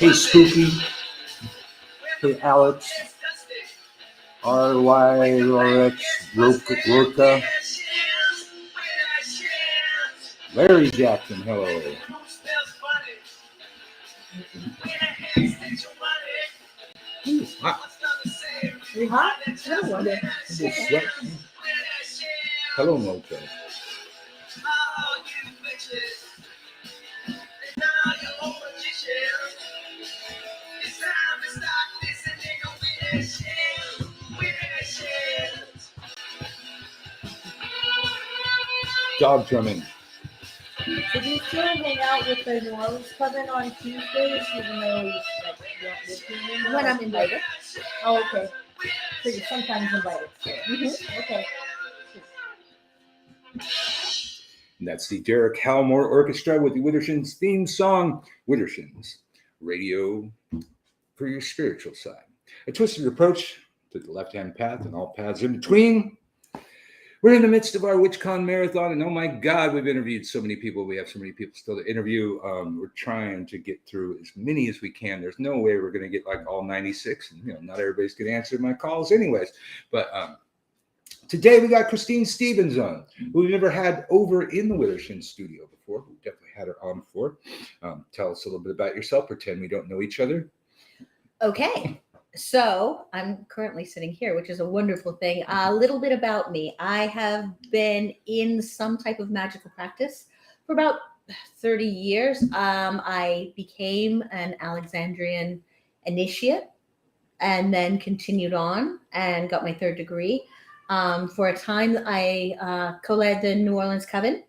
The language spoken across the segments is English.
Hey, Spooky. Hey, Alex. RYRX Roca. Larry Jackson, hello. It's hot. You hot? Hello, Mocho. Dog drumming. So do you still hang out with the New Orleans Coven on Tuesdays, even though you don't live here? When I'm invited. Oh, okay. So you're sometimes invited. Mm-hmm. Okay. And that's the Derek Halmore Orchestra with the Widdershins theme song, Widdershins, radio for your spiritual side. A twisted approach to the left-hand path and all paths in between. We're in the midst of our WitchCon marathon, and oh my God, we've interviewed so many people. We have so many people still to interview. We're trying to get through as many as we can. There's no way we're going to get like all 96, and not everybody's going to answer my calls anyways. But today we got Christine Stevens on, who we've never had over in the Widdershins studio before. We definitely had her on before. Tell us a little bit about yourself. Pretend we don't know each other. Okay. So I'm currently sitting here, which is a wonderful thing. A little bit about me. I have been in some type of magical practice for about 30 years. I became an Alexandrian initiate and then continued on and got my third degree. For a time, I co-led the New Orleans Coven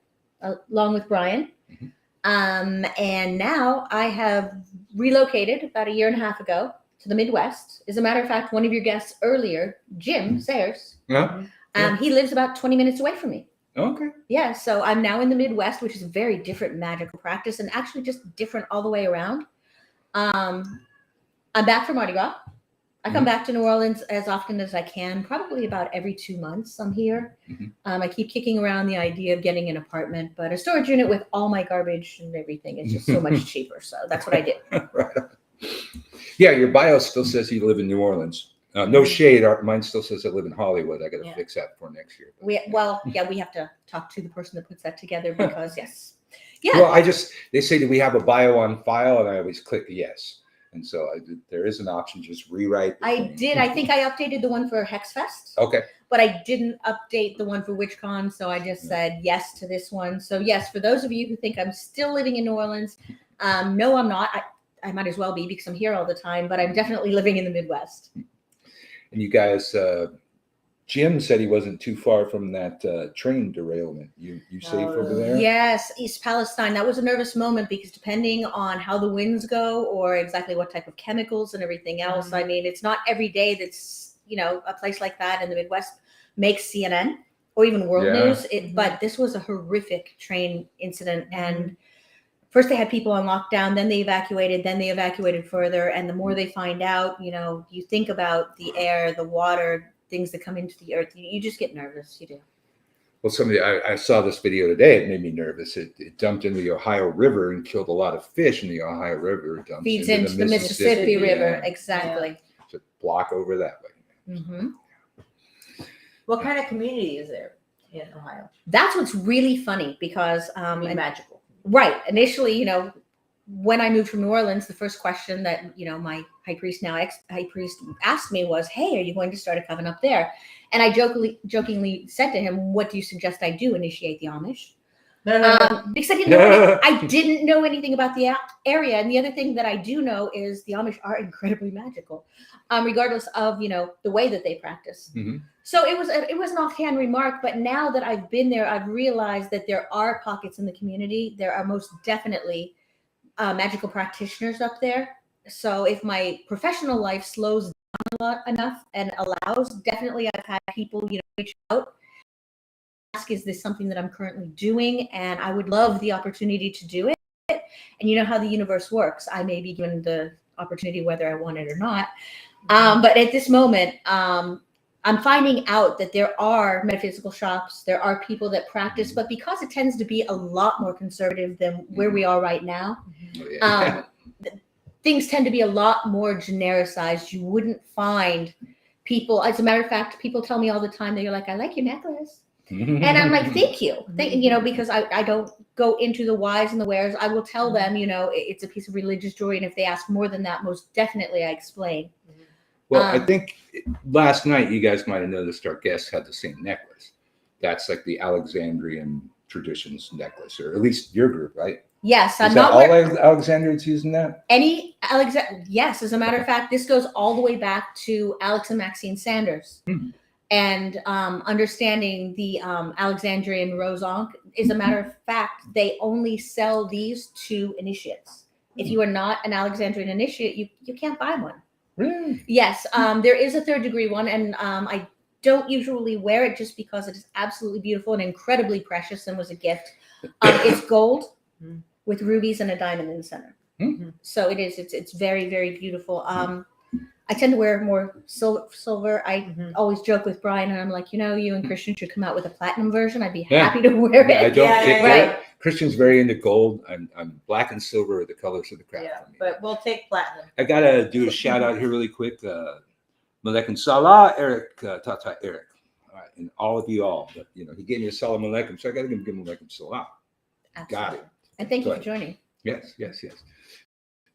along with Brian. Mm-hmm. And now I have relocated about a year and a half ago to the Midwest. As a matter of fact, one of your guests earlier, Jim Sayers, he lives about 20 minutes away from me. Okay. Yeah, so I'm now in the Midwest, which is a very different magical practice and actually just different all the way around. I'm back from Mardi Gras. I come back to New Orleans as often as I can, probably about every 2 months I'm here. Mm-hmm. I keep kicking around the idea of getting an apartment, but a storage unit with all my garbage and everything is just so much cheaper. So that's what I did. Right. Yeah, your bio still says you live in New Orleans. No shade. Mine still says I live in Hollywood. I got to fix that for next year. We have to talk to the person that puts that together because yes. Yeah. Well, they say, do we have a bio on file? And I always click yes. And so there is an option, just rewrite. I think I updated the one for Hexfest. Okay. But I didn't update the one for WitchCon. So I just said yes to this one. So yes, for those of you who think I'm still living in New Orleans, no, I'm not. I might as well be because I'm here all the time, but I'm definitely living in the Midwest. And you guys, Jim said he wasn't too far from that train derailment. You safe over there? Yes, East Palestine. That was a nervous moment because depending on how the winds go or exactly what type of chemicals and everything else, I mean, it's not every day that's, a place like that in the Midwest makes CNN or even world news. But this was a horrific train incident. And first they had people on lockdown, then they evacuated further. And the more they find out, you think about the air, the water, things that come into the earth, you just get nervous. You do. Well, I saw this video today. It made me nervous. It dumped into the Ohio River and killed a lot of fish, and the Ohio River feeds into the Mississippi River. Exactly. To block over that way. Mm-hmm. What kind of community is there in Ohio? That's what's really funny because magical. Right. Initially, when I moved from New Orleans, the first question that, my high priest, now ex-high priest, asked me was, hey, are you going to start a coven up there? And I jokingly said to him, what do you suggest I do? Initiate the Amish? Because I didn't know anything about the area. And the other thing that I do know is the Amish are incredibly magical, regardless of, the way that they practice. Mm-hmm. So it was an offhand remark, but now that I've been there, I've realized that there are pockets in the community. There are most definitely magical practitioners up there. So if my professional life slows down enough and allows, definitely I've had people, reach out, ask, is this something that I'm currently doing? And I would love the opportunity to do it. And you know how the universe works. I may be given the opportunity whether I want it or not. But at this moment, I'm finding out that there are metaphysical shops, there are people that practice, but because it tends to be a lot more conservative than where we are right now, things tend to be a lot more genericized. You wouldn't find people, as a matter of fact, people tell me all the time that you're like, I like your necklace. And I'm like, thank you. Because I don't go into the whys and the wheres. I will tell them, it's a piece of religious jewelry. And if they ask more than that, most definitely I explain. Well, I think last night you guys might have noticed our guests had the same necklace. That's like the Alexandrian traditions necklace, or at least your group, right? Yes, I'm Is that not all wearing Alexandrians using that? Yes, as a matter of fact, this goes all the way back to Alex and Maxine Sanders. And understanding the Alexandrian Rose Ankh, as a matter of fact, they only sell these to initiates. If you are not an Alexandrian initiate, you can't buy one. Really? Yes, there is a third degree one, and I don't usually wear it just because it is absolutely beautiful and incredibly precious and was a gift. It's gold with rubies and a diamond in the center. So it is. It's very, very beautiful. I tend to wear more silver. I always joke with Brian, and I'm like, you and Christian should come out with a platinum version. I'd be happy to wear it. I don't right. Christian's very into gold. I'm black and silver are the colors of the craft. Yeah, but we'll take platinum. I gotta do a shout out here really quick. Malaikum Salah, Eric, Tata Eric. All right, and all of you all. But he gave me a Salam Alaikum, so I gotta give him Malaikum Salah. Absolutely. Got it. And thank you for joining. Yes.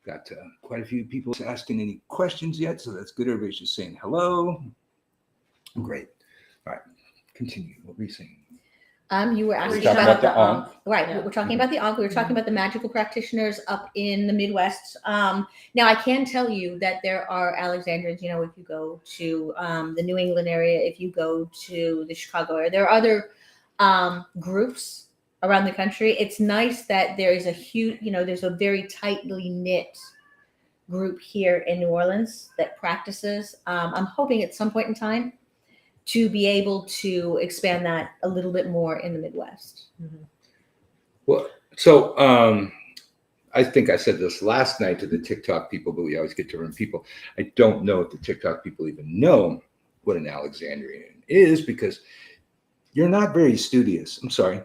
Got quite a few people asking any questions yet, so that's good. Everybody's just saying hello. Great. All right, continue. What were you saying? You were asking talking about the Ankh. Right. Yeah. We're talking about the Ankh. We were talking about the magical practitioners up in the Midwest. Now, I can tell you that there are Alexandrians, if you go to the New England area, if you go to the Chicago area, there are other groups around the country. It's nice that there is a huge, there's a very tightly knit group here in New Orleans that practices. I'm hoping at some point in time to be able to expand that a little bit more in the Midwest. Well, so I think I said this last night to the TikTok people, but we always get to run people. I don't know if the TikTok people even know what an Alexandrian is, because you're not very studious. I'm sorry.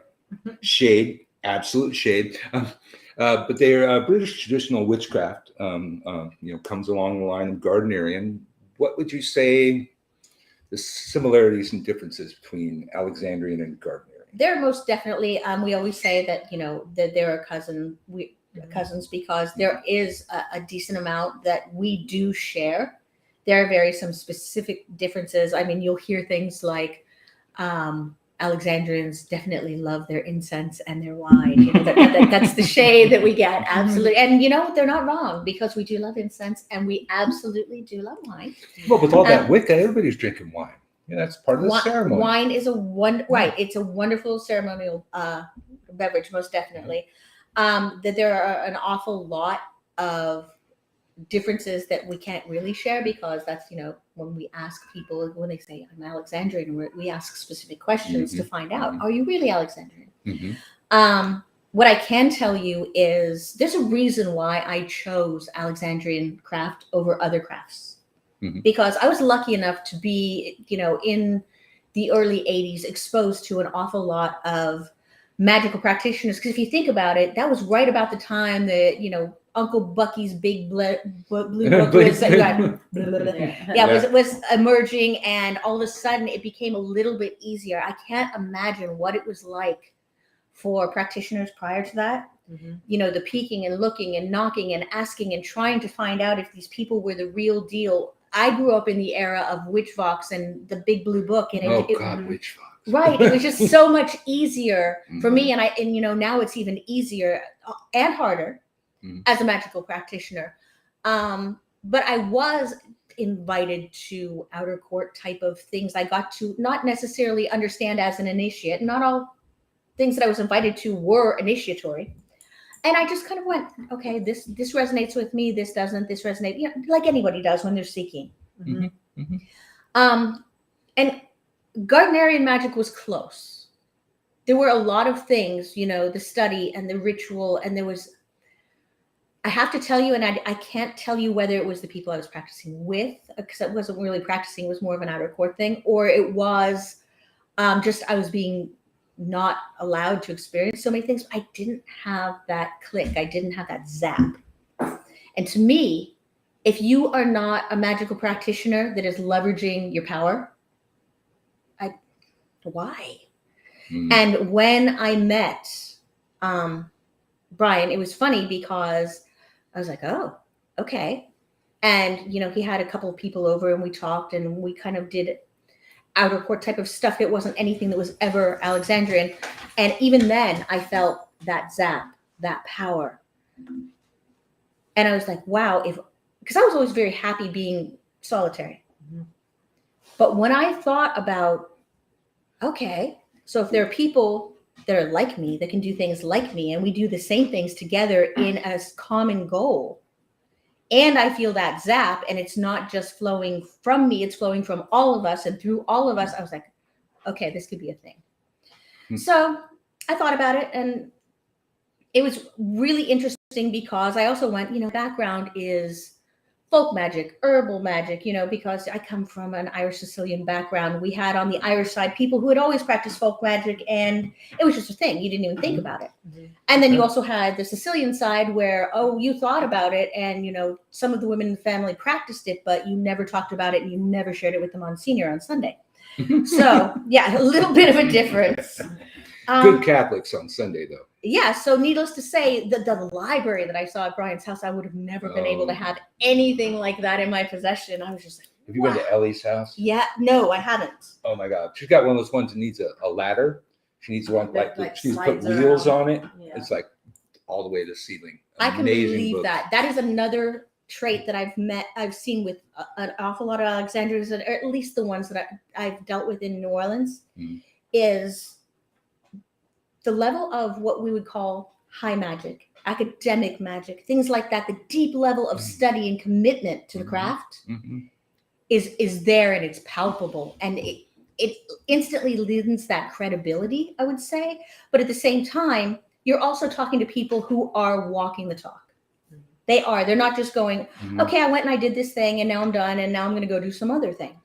Shade, absolute shade. But they're British traditional witchcraft. Comes along the line of Gardnerian. What would you say the similarities and differences between Alexandrian and Gardnerian? There are most definitely. We always say that that there are cousins, because there is a decent amount that we do share. There are some specific differences. I mean, you'll hear things like Alexandrians definitely love their incense and their wine. That's the shade that we get. Absolutely. And they're not wrong, because we do love incense and we absolutely do love wine. Well, with all that Wicca, everybody's drinking wine. Yeah, that's part of the ceremony. Wine is it's a wonderful ceremonial beverage, most definitely. That there are an awful lot of differences that we can't really share, because that's when we ask people, when they say I'm Alexandrian, we ask specific questions to find out, are you really Alexandrian? What I can tell you is there's a reason why I chose Alexandrian craft over other crafts, because I was lucky enough to be in the early 80s exposed to an awful lot of magical practitioners. Because if you think about it, that was right about the time that Uncle Bucky's big blue book was emerging, and all of a sudden it became a little bit easier. I can't imagine what it was like for practitioners prior to that. The peeking and looking and knocking and asking and trying to find out if these people were the real deal. I grew up in the era of WitchVox and the big blue book, and WitchVox. Right, it was just so much easier for me, and now it's even easier and harder as a magical practitioner. But I was invited to outer court type of things. I got to not necessarily understand as an initiate. Not all things that I was invited to were initiatory. And I just kind of went, okay, this resonates with me. This doesn't. This resonates, like anybody does when they're seeking. And Gardnerian magic was close. There were a lot of things, the study and the ritual, and there was. I have to tell you, and I can't tell you whether it was the people I was practicing with, because I wasn't really practicing. It was more of an outer court thing, or it was just I was being not allowed to experience so many things. I didn't have that click. I didn't have that zap. And to me, if you are not a magical practitioner that is leveraging your power, why? And when I met Brian, it was funny because I was like, oh, okay. And, you know, he had a couple of people over and we talked and we kind of did outer court type of stuff. It wasn't anything that was ever Alexandrian. And even then I felt that zap, that power. And I was like, wow, because I was always very happy being solitary. Mm-hmm. But when I thought about, okay, so if there are people that are like me, that can do things like me, and we do the same things together in a common goal, and I feel that zap, and it's not just flowing from me, it's flowing from all of us and through all of us, I was like, okay, this could be a thing. So I thought about it, and it was really interesting because I also went, you know, background is folk magic, herbal magic, you know, because I come from an Irish Sicilian background. We had on the Irish side people who had always practiced folk magic, and it was just a thing. You didn't even think about it. Mm-hmm. And then you also had the Sicilian side where, oh, you thought about it, and, you know, some of the women in the family practiced it, but you never talked about it and you never shared it with the Monsignor on Sunday. So, yeah, a little bit of a difference. Good Catholics on Sunday, though. Yeah, so needless to say, the library that I saw at Brian's house, I would have never been able to have anything like that in my possession. I was just like, have you been to Ellie's house? Yeah, no, I haven't. Oh my God, she's got one of those ones that needs a ladder. She needs one like she needs to put wheels on it. Yeah. It's like all the way to the ceiling. I can believe that. That is another trait that I've seen with an awful lot of Alexandrians, or at least the ones that I've dealt with in New Orleans, is the level of what we would call high magic, academic magic, things like that. The deep level of study and commitment to the craft is there, and it's palpable, and it instantly lends that credibility, I would say. But at the same time, you're also talking to people who are walking the talk. They're not just going, okay, I went and I did this thing and now I'm done and now I'm going to go do some other thing.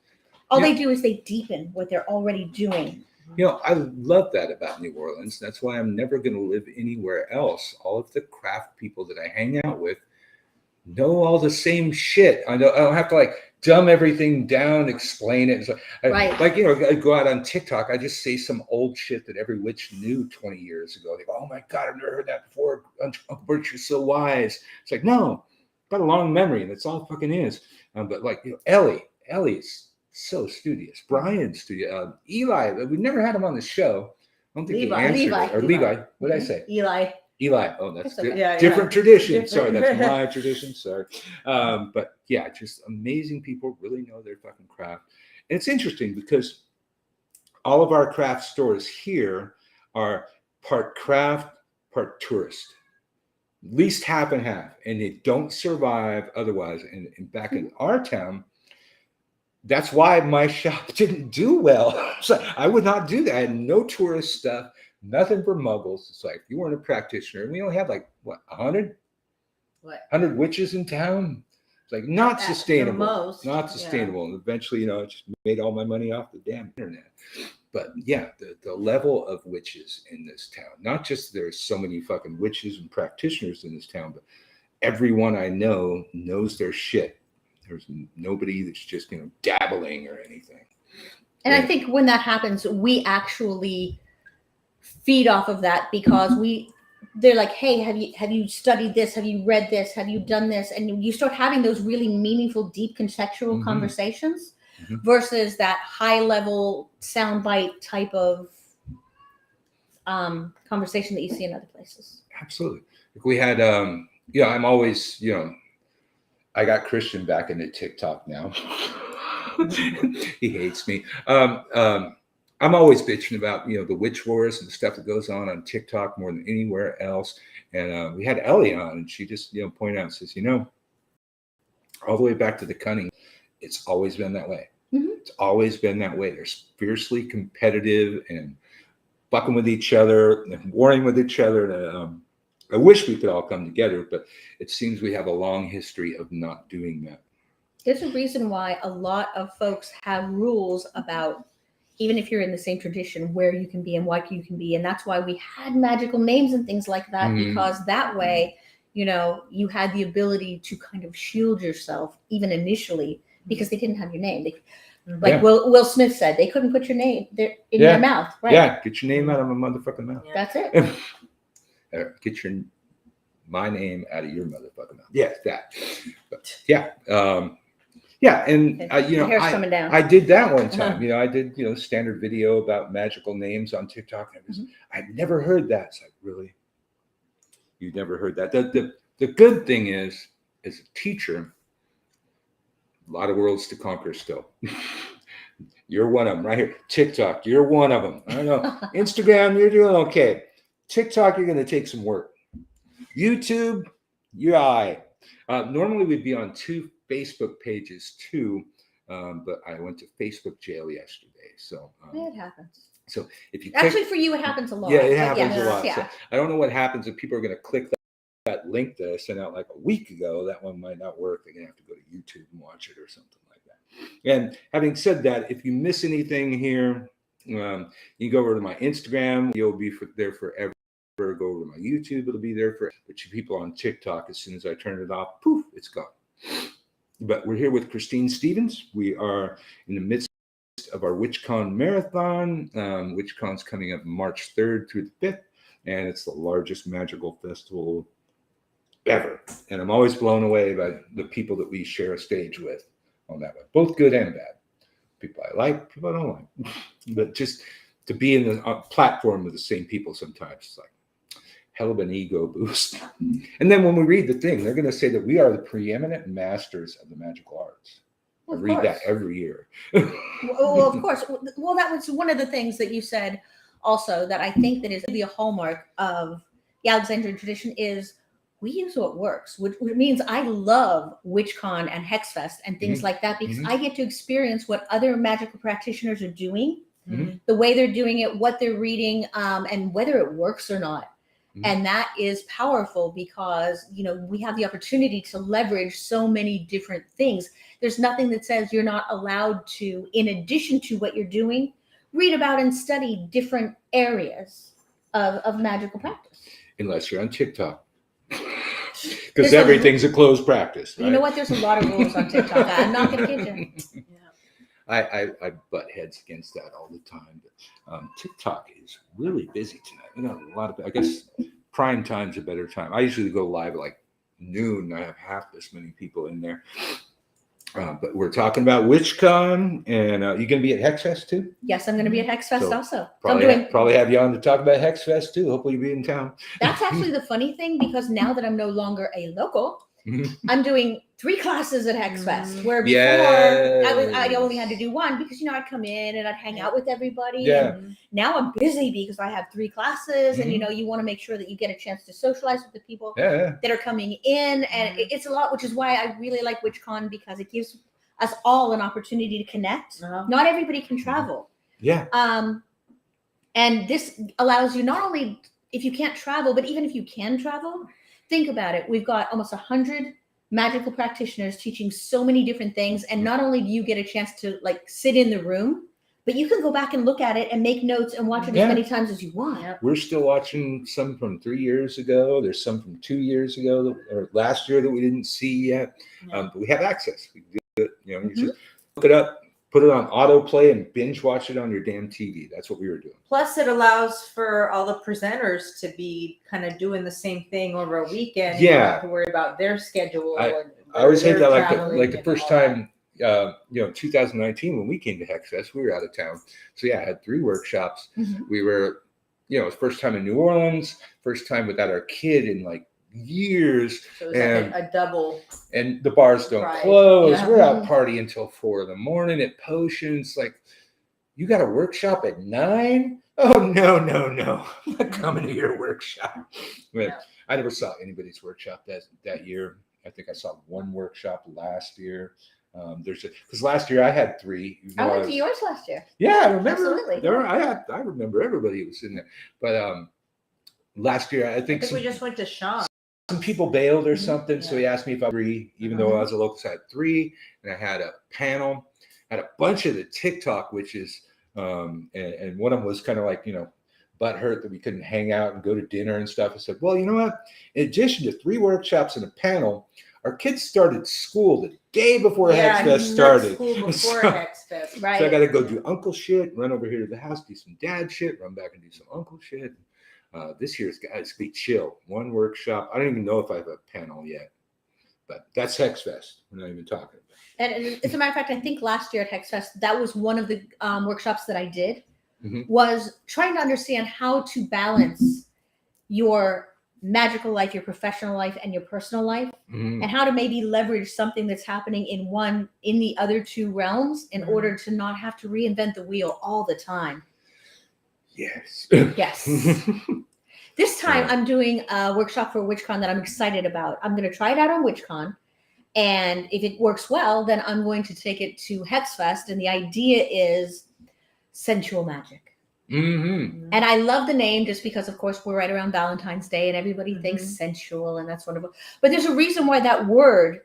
All they do is they deepen what they're already doing. You know, I love that about New Orleans. That's why I'm never going to live anywhere else. All of the craft people that I hang out with know all the same shit. I don't have to like dumb everything down, explain it. So like, you know, I go out on TikTok, I just say some old shit that every witch knew 20 years ago. They go, oh my God, I've never heard that before. Uncle Bert, you're so wise. It's like, no, I've got a long memory, and that's all it fucking is. But like, you know, Ellie's so studious. Brian's studious. Eli, we never had him on the show. I don't think he answered it. Or Levi. What did I say? Eli. Oh, that's okay. Different tradition. Sorry, that's my tradition. Sorry. But yeah, just amazing people really know their fucking craft. And it's interesting because all of our craft stores here are part craft, part tourist. At least half and half. And they don't survive otherwise. And back in our town, that's why my shop didn't do well. So I would not do that. I had no tourist stuff. Nothing for muggles. It's like, if you weren't a practitioner, and we only had like, what, 100? What? 100 witches in town? It's like, not sustainable. Most, not sustainable. And eventually, you know, I just made all my money off the damn internet. But yeah, the level of witches in this town, not just there's so many fucking witches and practitioners in this town, but everyone I know knows their shit. There's nobody that's just, you know, dabbling or anything. And I think when that happens, we actually feed off of that because they're like, hey, have you studied this? Have you read this? Have you done this? And you start having those really meaningful, deep conceptual conversations versus that high level soundbite type of conversation that you see in other places. Absolutely. We had, I'm always, you know, I got Christian back into TikTok now. He hates me. I'm always bitching about, you know, the witch wars and the stuff that goes on TikTok more than anywhere else. And we had Ellie on, and she just, you know, pointed out, says, you know, all the way back to the cunning, it's always been that way. It's always been that way. They're fiercely competitive and bucking with each other and warring with each other. I wish we could all come together, but it seems we have a long history of not doing that. There's a reason why a lot of folks have rules about, even if you're in the same tradition, where you can be and what you can be. And that's why we had magical names and things like that, because that way you know, you had the ability to kind of shield yourself even initially because they didn't have your name. They, like Yeah. Will Smith said, they couldn't put your name there in Yeah. their mouth. Right. Yeah, get your name out of my motherfucking mouth. Yeah. That's it. Get my name out of your motherfucking mouth. Yes, that. But yeah, yeah, and you know, Hair's coming down. I did that one time. You know, I did standard video about magical names on TikTok. And I'd never heard that. It's like, really, you've never heard that? The good thing is, as a teacher, a lot of worlds to conquer still. You're one of them right here. TikTok, you're one of them. I don't know. Instagram, you're doing okay. TikTok, you're going to take some work. YouTube, you're all right. Normally we'd be on 2 Facebook pages too, but I went to Facebook jail yesterday. So It happens. So if you Actually, for you, it happens a lot. yeah, it but happens yes, a lot. Yeah. So I don't know what happens if people are going to click that link that I sent out like a week ago. That one might not work. They're going to have to go to YouTube and watch it or something like that. And having said that, if you miss anything here, you go over to my Instagram. You'll be there forever. Go over to my YouTube. It'll be there for. But you people on TikTok, as soon as I turn it off, poof, it's gone. But we're here with Christine Stevens. We are in the midst of our WitchCon marathon. WitchCon's coming up March 3rd through the 5th, and it's the largest magical festival ever. And I'm always blown away by the people that we share a stage with on that one, both good and bad. People I like, people I don't like. But just to be in the platform with the same people sometimes, it's like hell of an ego boost. And then when we read the thing, they're going to say that we are the preeminent masters of the magical arts. I read that every year. Well, of course. Well, that was one of the things that you said also that I think that is the hallmark of the Alexandrian tradition is we use what works, which means I love WitchCon and Hexfest and things like that because I get to experience what other magical practitioners are doing, the way they're doing it, what they're reading, and whether it works or not. And that is powerful because, you know, we have the opportunity to leverage so many different things. There's nothing that says you're not allowed to, in addition to what you're doing, read about and study different areas of magical practice. Unless you're on TikTok. Because everything's a closed practice. Right? You know what? There's a lot of rules on TikTok. I'm not going to kid you. I butt heads against that all the time. But TikTok is really busy tonight. You know, a lot of, I guess, prime time's a better time. I usually go live at like noon. I have half this many people in there. But we're talking about WitchCon, and you going to be at Hexfest too? Yes, I'm going to be at Hexfest also. Probably have you on to talk about Hexfest too. Hopefully you'll be in town. That's actually the funny thing because now that I'm no longer a local, I'm doing 3 classes at Hexfest where before I only had to do 1 because, you know, I'd come in and I'd hang out with everybody. Yeah. And now I'm busy because I have 3 classes and, you know, you want to make sure that you get a chance to socialize with the people that are coming in. And it's a lot, which is why I really like WitchCon because it gives us all an opportunity to connect. Not everybody can travel. Yeah. And this allows you not only if you can't travel, but even if you can travel, think about it. We've got almost 100 magical practitioners teaching so many different things. And not only do you get a chance to like sit in the room, but you can go back and look at it and make notes and watch it as many times as you want. We're still watching some from 3 years ago. There's some from 2 years ago or last year that we didn't see yet. But we have access. We do it, you know, you just look it up, put it on autoplay and binge watch it on your damn TV. That's what we were doing. Plus, it allows for all the presenters to be kind of doing the same thing over a weekend. You don't have to worry about their schedule. I always hate that, like the first time, 2019 when we came to Hexfest, we were out of town. So yeah, I had 3 workshops. We were, it was first time in New Orleans, first time without our kid in like years. So it was like a double. And the bars don't close. We're out partying until 4 a.m. at Potions. Like, you got a workshop at 9? Oh, no. I'm not coming to your workshop. But I never saw anybody's workshop that year. I think I saw 1 workshop last year. Because last year I had 3. I went to yours last year. Yeah, I remember. Absolutely. I remember everybody who was in there. But last year, I think we just went to Sean. Some people bailed or something, so he asked me if I was 3, even though I was a local. So I had 3, and I had a panel, had a bunch of the TikTok witches, and one of them was kind of like, butthurt that we couldn't hang out and go to dinner and stuff. I said, well, you know what? In addition to 3 workshops and a panel, our kids started school the day before HexFest started. School before so, HexFest, right? So I got to go do uncle shit, run over here to the house, do some dad shit, run back and do some uncle shit. This year's guys be chill. 1 workshop. I don't even know if I have a panel yet, but that's HexFest. We're not even talking about. And as a matter of fact, I think last year at HexFest, that was one of the workshops that I did, was trying to understand how to balance your magical life, your professional life, and your personal life, and how to maybe leverage something that's happening in the other 2 realms in order to not have to reinvent the wheel all the time. Yes. Yes. This time I'm doing a workshop for WitchCon that I'm excited about. I'm going to try it out on WitchCon. And if it works well, then I'm going to take it to HexFest. And the idea is sensual magic. And I love the name just because, of course, we're right around Valentine's Day and everybody thinks sensual and that's wonderful. But there's a reason why that word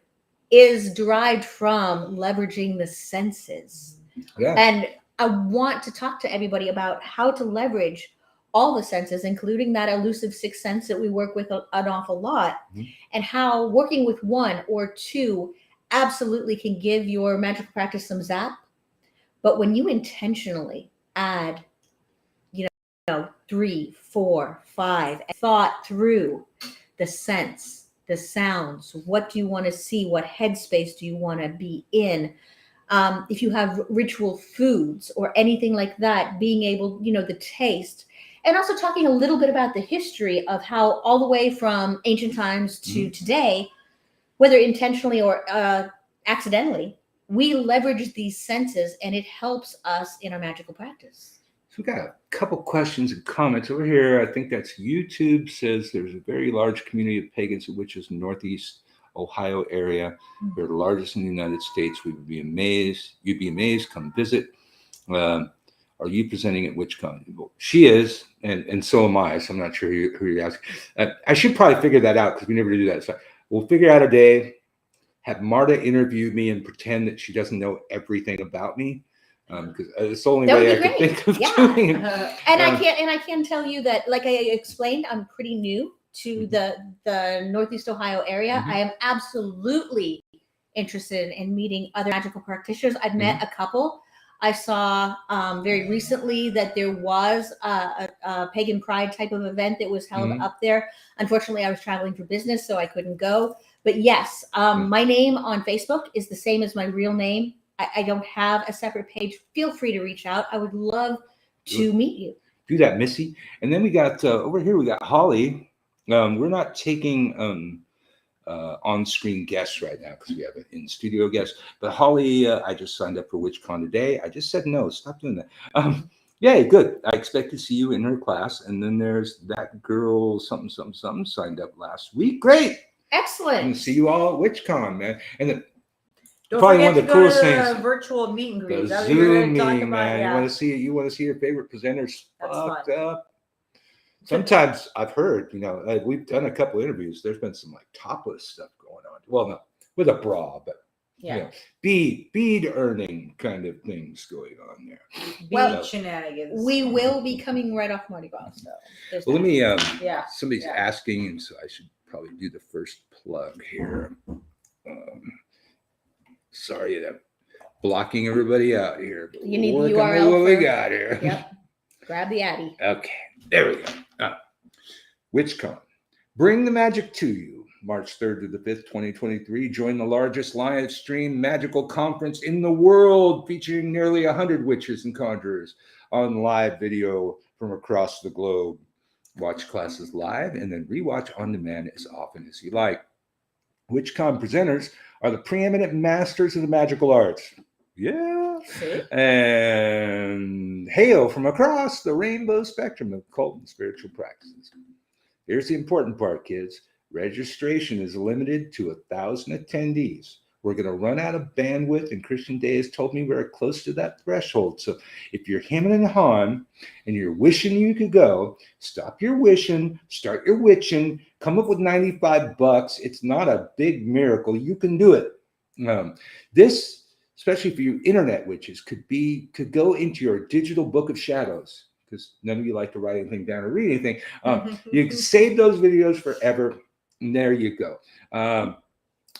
is derived from leveraging the senses. Yeah. And I want to talk to everybody about how to leverage all the senses, including that elusive 6th sense that we work with an awful lot, and how working with 1 or 2 absolutely can give your magical practice some zap. But when you intentionally add 3, 4, 5, thought through the sense, the sounds, what do you want to see? What headspace do you want to be in? If you have ritual foods or anything like that, being able, the taste, and also talking a little bit about the history of how all the way from ancient times to today, whether intentionally or accidentally, we leverage these senses and it helps us in our magical practice. So we got a couple questions and comments over here. I think that's YouTube says there's a very large community of pagans and witches in Northeast Ohio area. They're the largest in the United States. We would be amazed. You'd be amazed. Come visit. Are you presenting at WitchCon? She is, and so am I. So I'm not sure who you're asking. I should probably figure that out because we never do that. So we'll figure out a day. Have Marta interview me and pretend that she doesn't know everything about me. Because it's the only way I can think of doing it. And I can tell you that, like I explained, I'm pretty new to the Northeast Ohio area. I am absolutely interested in meeting other magical practitioners. I've met a couple. I saw very recently that there was a pagan pride type of event that was held up there. Unfortunately, I was traveling for business, so I couldn't go. But yes, my name on Facebook is the same as my real name. I don't have a separate page. Feel free to reach out. I would love to meet you. Do that, Missy. And then we got over here, we got Holly. We're not taking on-screen guests right now because we have an in-studio guest. But Holly, I just signed up for WitchCon today. I just said no. Stop doing that. Yay, good. I expect to see you in her class. And then there's that girl, something, signed up last week. Great. Excellent. And see you all at WitchCon, man. And then don't probably forget one of the to go coolest to things. The virtual meet and greet. The Zoom meeting, man. Yeah. You want to see your favorite presenters fucked up. Sometimes I've heard, we've done a couple interviews. There's been some like topless stuff going on. Well, no, with a bra, but bead earning kind of things going on there. Shenanigans. We will be coming right off Mardi Gras. So let me. Somebody's asking, and so I should probably do the first plug here. Sorry, I'm blocking everybody out here. You need the URL. What we got here? Yep. Grab the Addy. Okay, there we go. WitchCon. Bring the magic to you. March 3rd to the 5th, 2023. Join the largest live stream magical conference in the world, featuring nearly 100 witches and conjurers on live video from across the globe. Watch classes live and then rewatch on demand as often as you like. WitchCon presenters are the preeminent masters of the magical arts. Yeah. And hail from across the rainbow spectrum of occult and spiritual practices. Here's the important part, kids. Registration is limited to 1,000 attendees. We're going to run out of bandwidth, and Christian Day has told me we're close to that threshold. So if you're hemming and hawing and you're wishing you could go, stop your wishing, start your witching, come up with $95. It's not a big miracle. You can do it. This, especially for you internet witches, could go into your digital book of shadows. because none of you like to write anything down or read anything. You can save those videos forever. And there you go.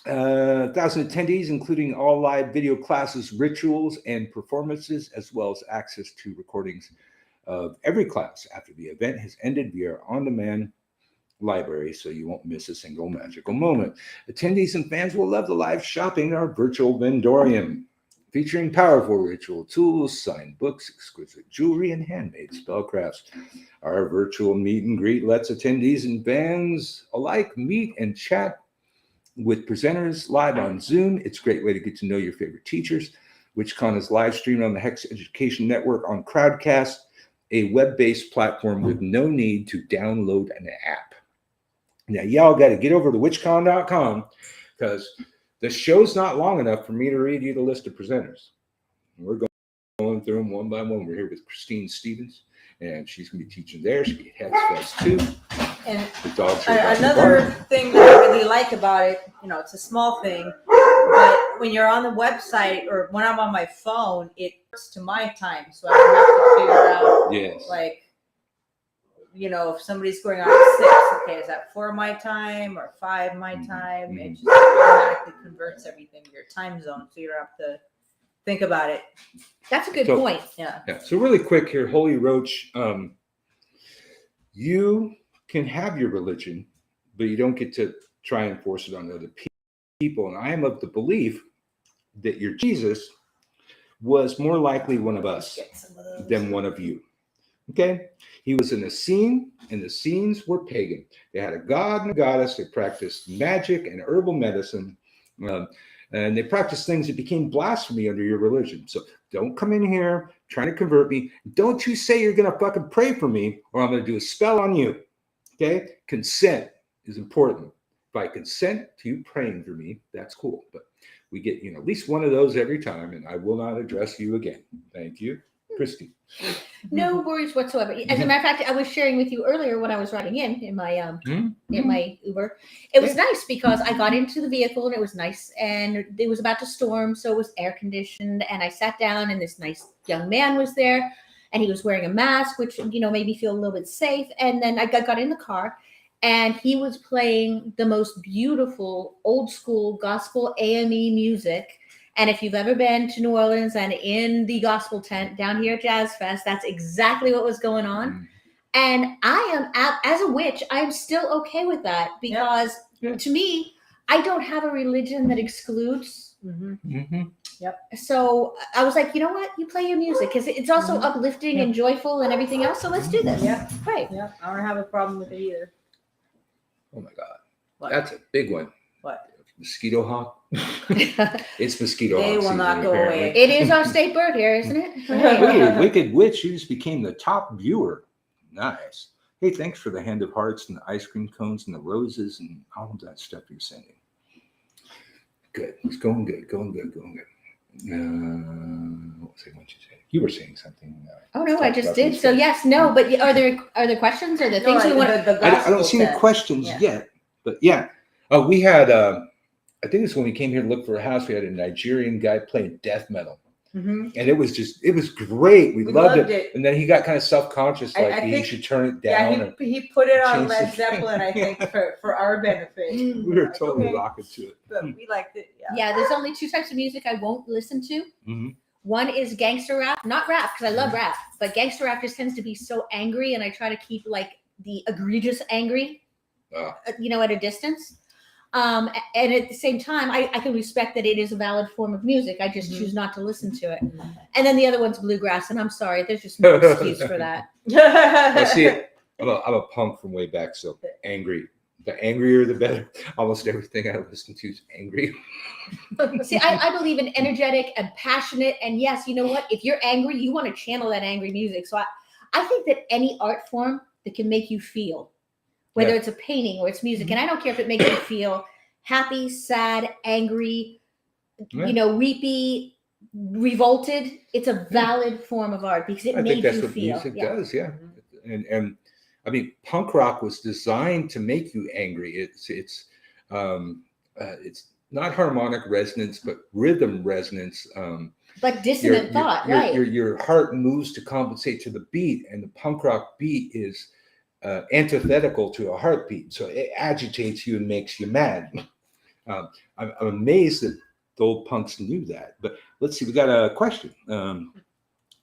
1,000 attendees, including all live video classes, rituals, and performances, as well as access to recordings of every class after the event has ended via on-demand library, so you won't miss a single magical moment. Attendees and fans will love the live shopping in our virtual vendorium, featuring powerful ritual tools, signed books, exquisite jewelry, and handmade spellcrafts. Our virtual meet and greet lets attendees and fans alike meet and chat with presenters live on Zoom. It's a great way to get to know your favorite teachers. WitchCon is live streamed on the Hex Education Network on Crowdcast, a web-based platform with no need to download an app. Now, y'all got to get over to witchcon.com because the show's not long enough for me to read you the list of presenters. We're going through them one by one. We're here with Christine Stevens, and she's going to be teaching there. She'll be at Hex Fest too. And the dogs another thing that I really like about it, it's a small thing, but when you're on the website or when I'm on my phone, it works to my time, so I don't have to figure out, if somebody's going on at 6, okay, is that 4 my time or 5 my time? It just automatically converts everything to your time zone, so you don't have to think about it. That's a good point. Yeah. So really quick here, Holy Roach, you can have your religion, but you don't get to try and force it on other people. And I am of the belief that your Jesus was more likely one of us than one of you. Okay? He was an Essene, and the Essenes were pagan. They had a god and a goddess. They practiced magic and herbal medicine. And they practiced things that became blasphemy under your religion. So don't come in here trying to convert me. Don't you say you're going to fucking pray for me, or I'm going to do a spell on you. Okay? Consent is important. If I consent to you praying for me, that's cool. But we get, at least one of those every time, and I will not address you again. Thank you, Christy. No worries whatsoever. As a matter of fact, I was sharing with you earlier when I was riding in my in my Uber. It was nice because I got into the vehicle and it was nice, and it was about to storm, so it was air conditioned. And I sat down, and this nice young man was there, and he was wearing a mask, which made me feel a little bit safe. And then I got in the car, and he was playing the most beautiful old school gospel AME music. And if you've ever been to New Orleans and in the gospel tent down here at Jazz Fest, that's exactly what was going on. And I am, as a witch, I'm still okay with that because to me, I don't have a religion that excludes. So I was like, you know what? You play your music because it's also uplifting and joyful and everything else. So let's do this. Yeah. Great. Yeah. I don't have a problem with it either. Oh my God. That's a big one. What? Mosquito hawk. It's mosquito hawk. They will season, not go apparently. away. It is our state bird here, isn't it? Ooh, Wicked Witch, you just became the top viewer. Nice. Hey, thanks for the hand of hearts and the ice cream cones and the roses and all of that stuff you're sending. Good. It's going good. What was I going to say? You were saying something. Oh no, I just did. So yes, no, but are there questions or the things we want? I don't see any questions yet, but yeah. Oh, we had. I think it's when we came here to look for a house. We had a Nigerian guy playing death metal, and it was great. We loved it. And then he got kind of self-conscious, like he should turn it down. Yeah, he put it on Led Zeppelin, I think, for our benefit. We were totally rocking to it. But we liked it. Yeah, there's only 2 types of music I won't listen to. One is gangster rap, not rap because I love rap, but gangster rap just tends to be so angry, and I try to keep like the egregious angry, at a distance. And at the same time, I can respect that it is a valid form of music. I just choose not to listen to it. And then the other one's bluegrass, and I'm sorry, there's just no excuse for that. I see it. I'm a punk from way back, so angry. The angrier, the better. Almost everything I listen to is angry. See, I believe in energetic and passionate. And yes, you know what? If you're angry, you want to channel that angry music. So I think that any art form that can make you feel, whether it's a painting or it's music, and I don't care if it makes you feel happy, sad, angry, weepy, revolted. It's a valid form of art because it made you feel. I think that's what music does, And I mean, punk rock was designed to make you angry. It's not harmonic resonance, but rhythm resonance. But dissonant thought, right? Your heart moves to compensate to the beat, and the punk rock beat is antithetical to a heartbeat, so it agitates you and makes you mad. I'm amazed that the old punks knew that. But let's see, we got a question.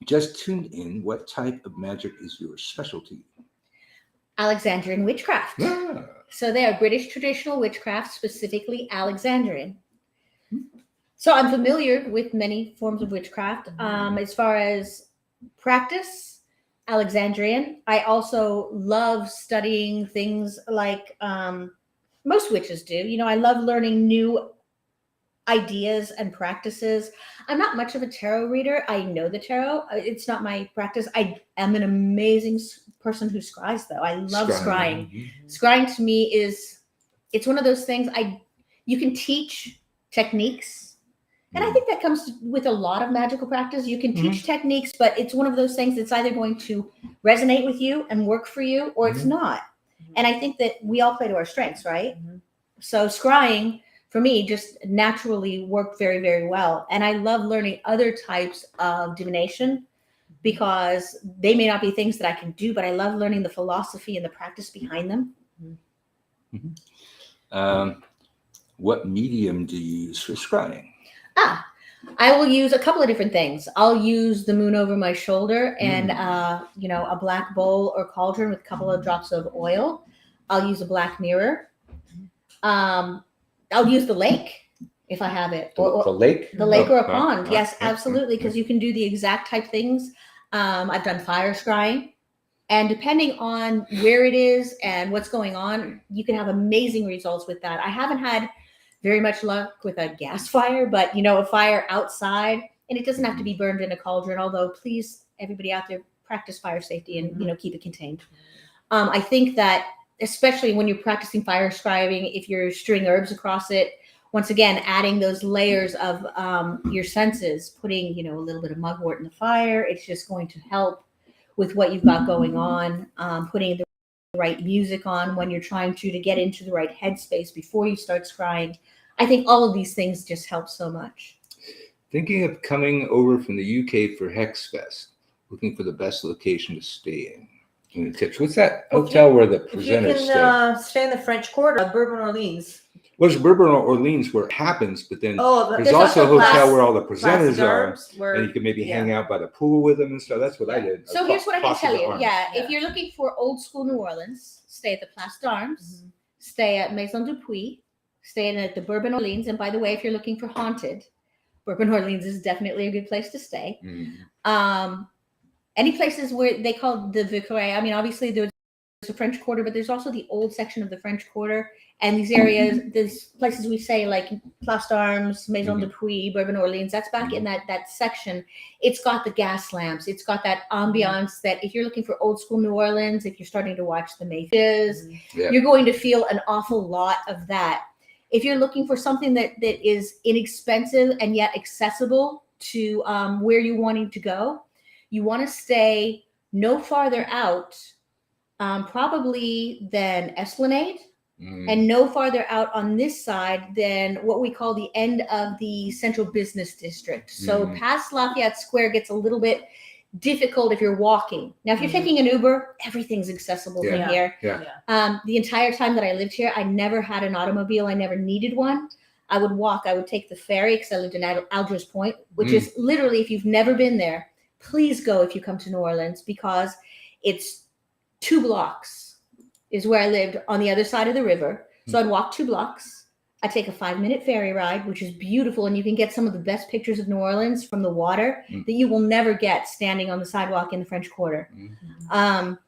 Just tuned in. What type of magic is your specialty? Alexandrian witchcraft. Ah. So they are British traditional witchcraft, specifically Alexandrian. So I'm familiar with many forms of witchcraft. As far as practice, Alexandrian. I also love studying things like most witches do. You know, I love learning new ideas and practices. I'm not much of a tarot reader. I know the tarot. It's not my practice. I am an amazing person who scries, though. I love scrying. Scrying to me it's one of those things you can teach techniques. And I think that comes with a lot of magical practice. You can teach techniques, but it's one of those things that's either going to resonate with you and work for you, or it's not. And I think that we all play to our strengths, right? So scrying, for me, just naturally worked very, very well. And I love learning other types of divination because they may not be things that I can do, but I love learning the philosophy and the practice behind them. What medium do you use for scrying? I will use a couple of different things. I'll use the moon over my shoulder and, a black bowl or cauldron with a couple of drops of oil. I'll use a black mirror. I'll use the lake if I have it. The lake? The lake or a pond. Yes, absolutely. Because you can do the exact type things. I've done fire scrying. And depending on where it is and what's going on, you can have amazing results with that. I haven't had very much luck with a gas fire, but a fire outside, and it doesn't have to be burned in a cauldron, although please, everybody out there, practice fire safety and keep it contained. I think that especially when you're practicing fire scrying, if you're stringing herbs across it, once again, adding those layers of your senses, putting, a little bit of mugwort in the fire, it's just going to help with what you've got going on, putting the right music on when you're trying to get into the right headspace before you start scrying. I think all of these things just help so much. Thinking of coming over from the UK for Hex Fest, looking for the best location to stay in. Any tips? What's that hotel where the presenters stay? You can stay in the French Quarter, Bourbon Orleans. Well, there's Bourbon Orleans where it happens, but then there's also a hotel where all the presenters are, and you can maybe hang out by the pool with them and stuff. That's what I did. So here's what I can tell you. If you're looking for old school New Orleans, stay at the Place d'Armes, stay at Maison du Puy, stay at the Bourbon Orleans. And by the way, if you're looking for haunted, Bourbon Orleans is definitely a good place to stay. Any places where they call the Vicaret, I mean, obviously there's a French Quarter, but there's also the old section of the French Quarter. And these areas, these places we say like Place d'Armes, Maison du Puy, Bourbon Orleans, that's back in that section. It's got the gas lamps. It's got that ambiance that if you're looking for old school New Orleans, if you're starting to watch the Mayfairs, you're going to feel an awful lot of that. If you're looking for something that is inexpensive and yet accessible to where you're wanting to go, you want to stay no farther out, probably than Esplanade, and no farther out on this side than what we call the end of the Central Business District. So past Lafayette Square gets a little bit difficult if you're walking. Now, if you're taking an Uber, everything's accessible from here. The entire time that I lived here, I never had an automobile. I never needed one. I would walk. I would take the ferry because I lived in Algiers Point, which is literally, if you've never been there, please go if you come to New Orleans, because it's 2 blocks is where I lived on the other side of the river. So I'd walk 2 blocks. I'd take a 5-minute ferry ride, which is beautiful. And you can get some of the best pictures of New Orleans from the water that you will never get standing on the sidewalk in the French Quarter. And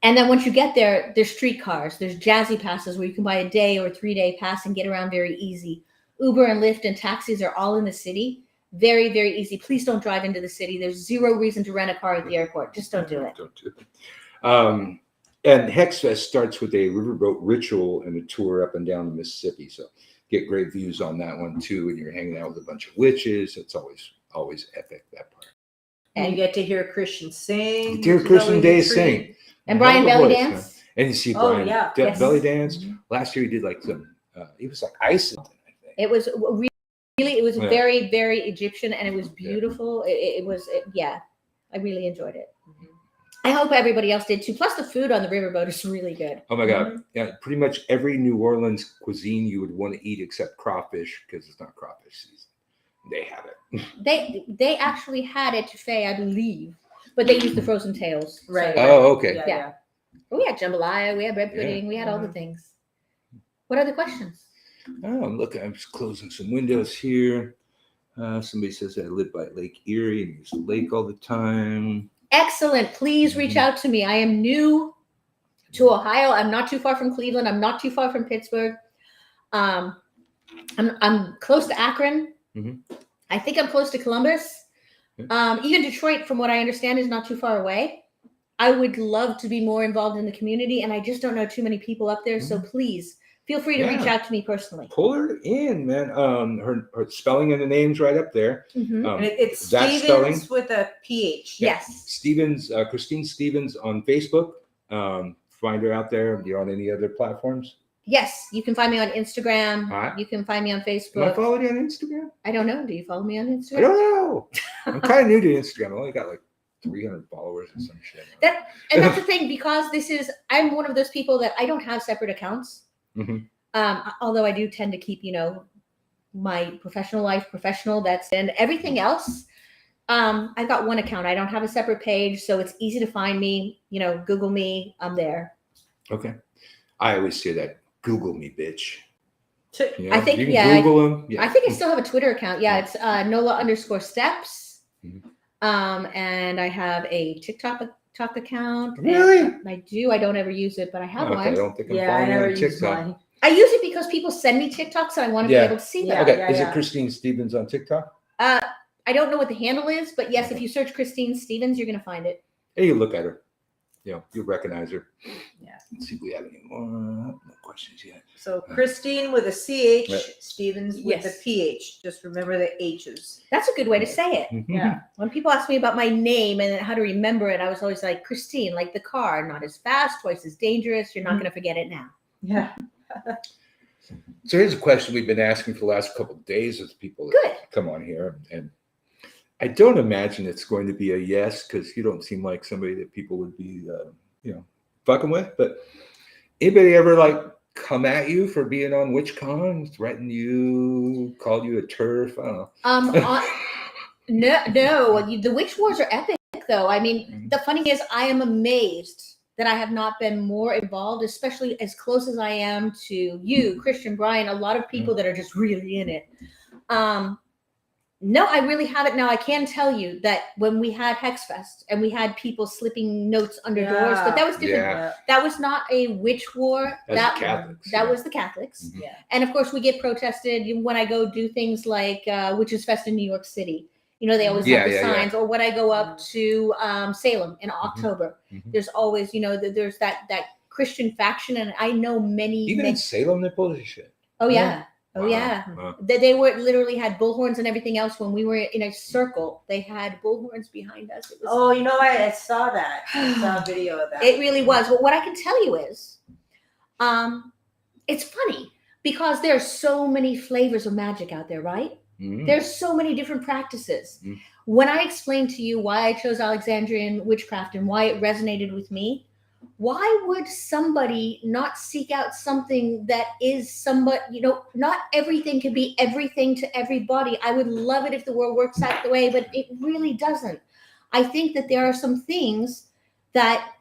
then once you get there, there's streetcars, there's jazzy passes where you can buy a day or 3-day pass and get around very easy. Uber and Lyft and taxis are all in the city. Very, very easy. Please don't drive into the city. There's zero reason to rent a car at the airport. Just don't do it. Don't do it. And Hexfest starts with a riverboat ritual and a tour up and down the Mississippi. So get great views on that one too. And you're hanging out with a bunch of witches. It's always epic, that part. And you get to hear Christian sing. You hear Christian Day sing. And Brian Belly Dance. And you see Brian Belly Dance. Last year he did like some, he was like ice. I think. It was Really, it was Yeah. very, very Egyptian, and it was beautiful. Yeah, I really enjoyed it. I hope everybody else did too. Plus, the food on the riverboat is really good. Oh my God. Yeah, pretty much every New Orleans cuisine you would want to eat except crawfish, because it's not crawfish season. They have it. They actually had it etouffee, I believe, but they used the frozen tails. Right. So, Oh, okay. Yeah. we had jambalaya, we had bread Yeah. pudding, we had all the things. What other questions? Oh, look, I'm just closing some windows here. Somebody says I live by Lake Erie and use the lake all the time. Excellent. Please reach out to me. I am new to Ohio. I'm not too far from Cleveland. I'm not too far from Pittsburgh. I'm close to Akron. I think I'm close to Columbus. Even Detroit, from what I understand, is not too far away. I would love to be more involved in the community, and I just don't know too many people up there. So please feel free to reach out to me personally. Pull her in, man. Her spelling and the name's right up there. And it's that Stevens spelling? with a PH. Yes. Stevens, Christine Stevens on Facebook. Find her out there. You're on any other platforms? Yes, you can find me on Instagram. Alright. You can find me on Am I Facebook. following you on Instagram? I don't know. Do you follow me on Instagram? I don't know. I'm kind of new to Instagram. I only got like 300 followers or some shit. And that's the thing, because I'm one of those people that I don't have separate accounts. Although I do tend to keep, my professional life professional. And everything else. I've got one account. I don't have a separate page, so it's easy to find me. Google me. I'm there. Okay. I always say that. Google me, bitch. I think, you can Google them. Yeah. I think I still have a Twitter account. Yeah, it's Nola_steps. And I have a TikTok account. Really? I do. I don't ever use it, but I have Okay, I one. don't think I'm I following you never on use TikTok. mine. I use it because people send me TikToks, and I want to be able to see them. Yeah. Okay. Is it Christine Stevens on TikTok? I don't know what the handle is, but yes, if you search Christine Stevens, you're going to find it. Hey, you look at her. You'll recognize her. Yeah. Let's see if we have any more no questions yet. So Christine with a CH, Right. Stevens with Yes. a PH. Just remember the H's. That's a good way to say it. Yeah. When people ask me about my name and how to remember it, I was always like, Christine, like the car, not as fast, twice as dangerous. You're not going to forget it now. Yeah. So here's a question we've been asking for the last couple of days as people Good. come on here. And I don't imagine it's going to be a yes, because you don't seem like somebody that people would be, fucking with. But anybody ever come at you for being on WitchCon, threaten you, called you a turf? I don't know. No. The witch wars are epic, though. I mean, the funny thing is, I am amazed that I have not been more involved, especially as close as I am to you, Christian, Brian, a lot of people that are just really in it. No, I really haven't. Now, I can tell you that when we had Hexfest and we had people slipping notes under doors, but that was different. Yeah. That was not a witch war. That's the Catholics, That yeah. was the Catholics. Yeah. And of course, we get protested when I go do things like Witches Fest in New York City. They always have the signs. Or when I go up to Salem in October, there's always, there's that Christian faction. And I know many. Even in Salem, they pull this shit. Oh, yeah. Wow. Oh, yeah. Wow. They were literally had bullhorns and everything else. When we were in a circle, they had bullhorns behind us. It was, I saw that. I saw a video of that. It really was. But what I can tell you is, it's funny because there's so many flavors of magic out there, right? There's so many different practices. When I explained to you why I chose Alexandrian witchcraft and why it resonated with me, why would somebody not seek out something that is somewhat, not everything can be everything to everybody. I would love it if the world works that way, but it really doesn't. I think that there are some things that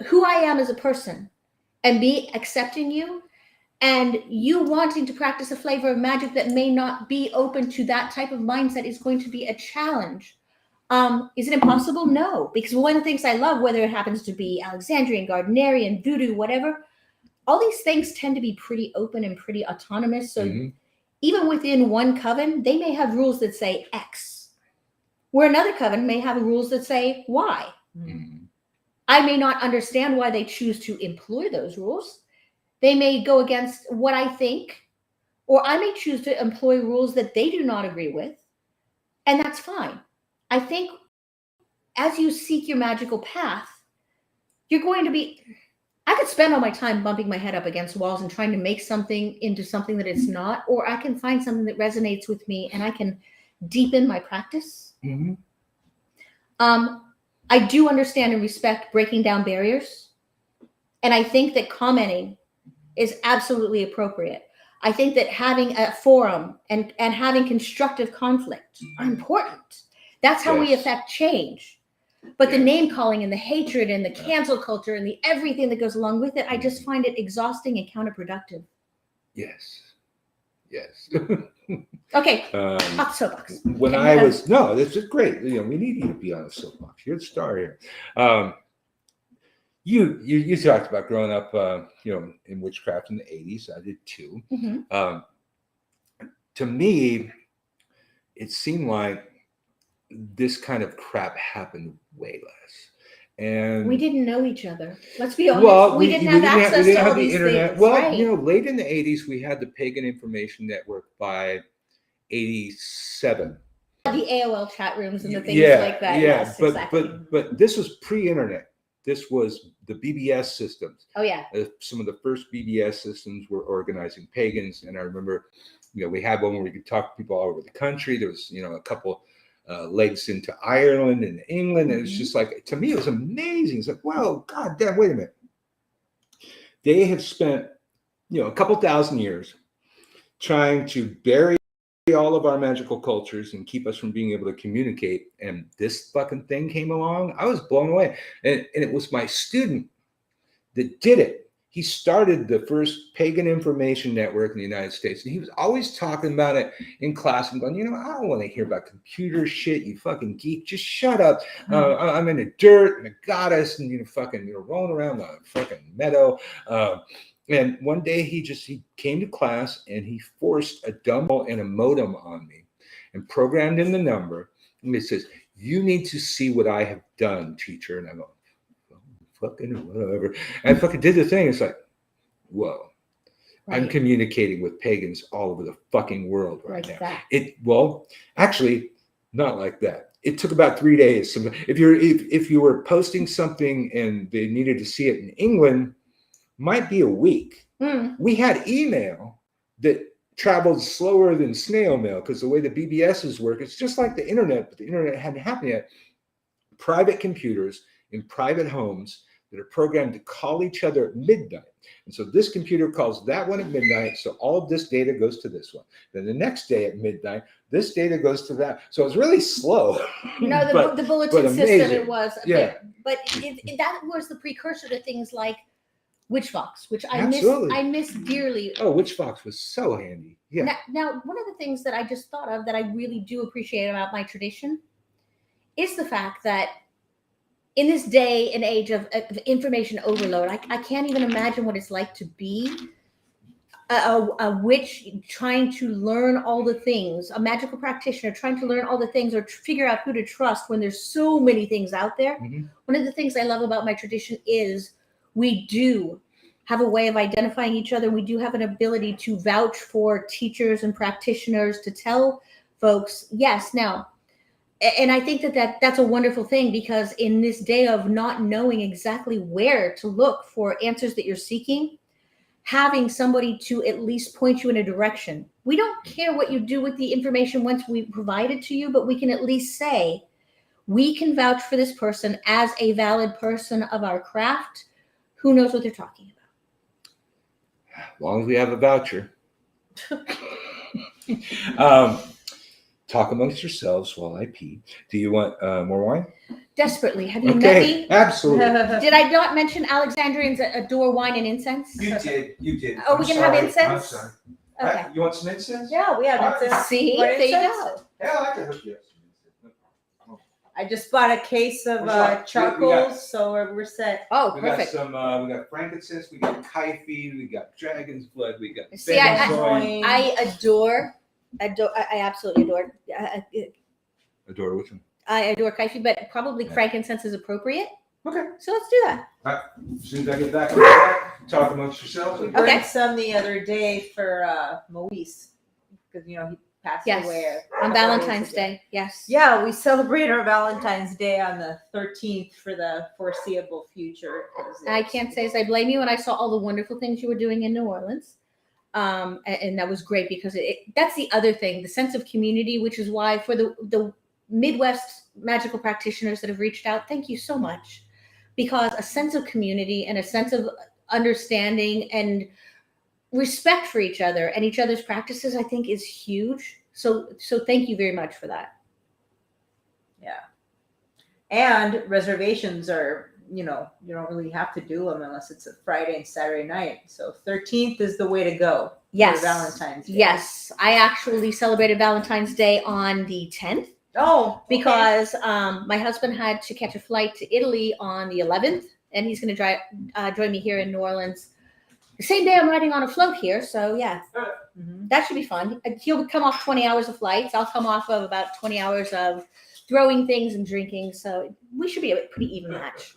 who I am as a person and me accepting you and you wanting to practice a flavor of magic that may not be open to that type of mindset is going to be a challenge. Is it impossible? No, because one of the things I love, whether it happens to be Alexandrian, Gardnerian, voodoo, whatever, all these things tend to be pretty open and pretty autonomous. So even within one coven, they may have rules that say X, where another coven may have rules that say Y. I may not understand why they choose to employ those rules. They may go against what I think, or I may choose to employ rules that they do not agree with, and that's fine. I think as you seek your magical path, you're going to be, I could spend all my time bumping my head up against walls and trying to make something into something that it's not, or I can find something that resonates with me and I can deepen my practice. Mm-hmm. I do understand and respect breaking down barriers. And I think that commenting is absolutely appropriate. I think that having a forum and having constructive conflict are important. That's how we Yes. affect change. But the Yes. name calling and the hatred and the cancel culture and the everything that goes along with it, I just find it exhausting and counterproductive. Yes. Yes. Okay, off the soapbox. When Okay, I was no, this is great. You know, we need you to be on the soapbox. You're the star here. You talked about growing up, in witchcraft in the 80s. I did too. Mhm. To me, it seemed like this kind of crap happened way less. And We didn't know each other. Let's be honest. well, we didn't have access to all these things. Well, Right. Late in the 80s, we had the Pagan Information Network by 87. The AOL chat rooms and the things Yeah, like that. yeah, Yes, but exactly. but this was pre-internet. This was the BBS systems. Oh yeah. Some of the first BBS systems were organizing pagans, and I remember, we had one where we could talk to people all over the country. There was, a couple legs into Ireland and England, and it was just like, to me, it was amazing. It's like, wow, god damn, wait a minute. They had spent, a couple thousand years trying to bury all of our magical cultures and keep us from being able to communicate, and this fucking thing came along. I was blown away, and it was my student that did it. He started the first pagan information network in the United States, and he was always talking about it in class and going, I don't want to hear about computer shit, you fucking geek, just shut up. I'm in the dirt and a goddess, and fucking rolling around the fucking meadow. And one day he came to class and he forced a dumbbell and a modem on me and programmed in the number. And it says, "You need to see what I have done, teacher." And I go, fucking whatever. And I fucking did the thing. It's like, whoa. Right. I'm communicating with pagans all over the fucking world right now. Actually, not like that. It took about 3 days. If you were posting something and they needed to see it in England, might be a week. We had email that traveled slower than snail mail because the way the BBSs work, it's just like the internet, but the internet hadn't happened yet. Private computers in private homes that are programmed to call each other at midnight. And so this computer calls that one at midnight. So all of this data goes to this one. Then the next day at midnight, this data goes to that. So it's really slow. The bulletin system, it was. Yeah. But that was the precursor to things like WitchFox, which I miss dearly. Oh, WitchFox was so handy. Yeah. Now, one of the things that I just thought of that I really do appreciate about my tradition is the fact that in this day and age of information overload, I can't even imagine what it's like to be a witch trying to learn all the things, a magical practitioner trying to learn all the things or figure out who to trust when there's so many things out there. Mm-hmm. One of the things I love about my tradition is we do have a way of identifying each other. We do have an ability to vouch for teachers and practitioners, to tell folks, yes, now. And I think that's a wonderful thing, because in this day of not knowing exactly where to look for answers that you're seeking, having somebody to at least point you in a direction. We don't care what you do with the information once we provide it to you, but we can at least say, we can vouch for this person as a valid person of our craft who knows what they're talking about. As long as we have a voucher. Talk amongst yourselves while I pee. Do you want more wine? Desperately. Have you met me? Absolutely. Did I not mention Alexandrians adore wine and incense? You did. Oh, we can have incense? I'm sorry. Okay. You want some incense? Yeah, we have incense. See? What There you incense? go. Yeah, I can hook you up. I just bought a case of charcoals, so we're set. Oh, we perfect. got some. We got frankincense. We got kaifi. We got dragon's blood. We got. See, I absolutely adore. Adore which one? I adore kaifi, but probably frankincense is appropriate. Okay. So let's do that. All right. As soon as I get back, talk amongst yourselves. We burned some the other day for Moise, because passed Yes. away On couple Valentine's days ago. Day. Yes. Yeah, we celebrate our Valentine's Day on the 13th for the foreseeable future. 'cause I it's- can't say as I blame you when I saw all the wonderful things you were doing in New Orleans. And that was great because that's the other thing, the sense of community, which is why for the Midwest magical practitioners that have reached out, thank you so much. Because a sense of community and a sense of understanding and respect for each other and each other's practices, I think is huge. So thank you very much for that. Yeah. And reservations are, you don't really have to do them unless it's a Friday and Saturday night. So 13th is the way to go. Yes. For Valentine's Day. Yes. I actually celebrated Valentine's Day on the 10th. Oh, Because my husband had to catch a flight to Italy on the 11th, and he's going to join me here in New Orleans the same day I'm riding on a float here. So yeah, that should be fun. He'll come off 20 hours of flights. I'll come off of about 20 hours of throwing things and drinking. So we should be a pretty even match.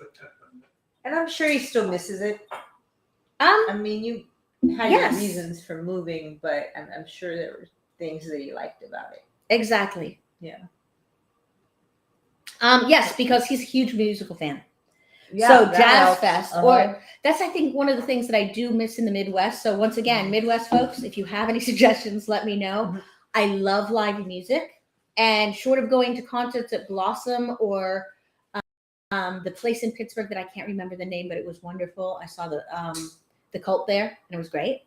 And I'm sure he still misses it. I mean, you had your Yes. reasons for moving, but I'm sure there were things that he liked about it. Exactly. Yeah. Yes, because he's a huge musical fan. Yeah, So that Jazz helps. Fest, Uh-huh. or that's I think one of the things that I do miss in the Midwest. So once again, Midwest folks, if you have any suggestions, let me know. Mhm. I love live music, and short of going to concerts at Blossom or the place in Pittsburgh that I can't remember the name, but it was wonderful. I saw the cult there, and it was great.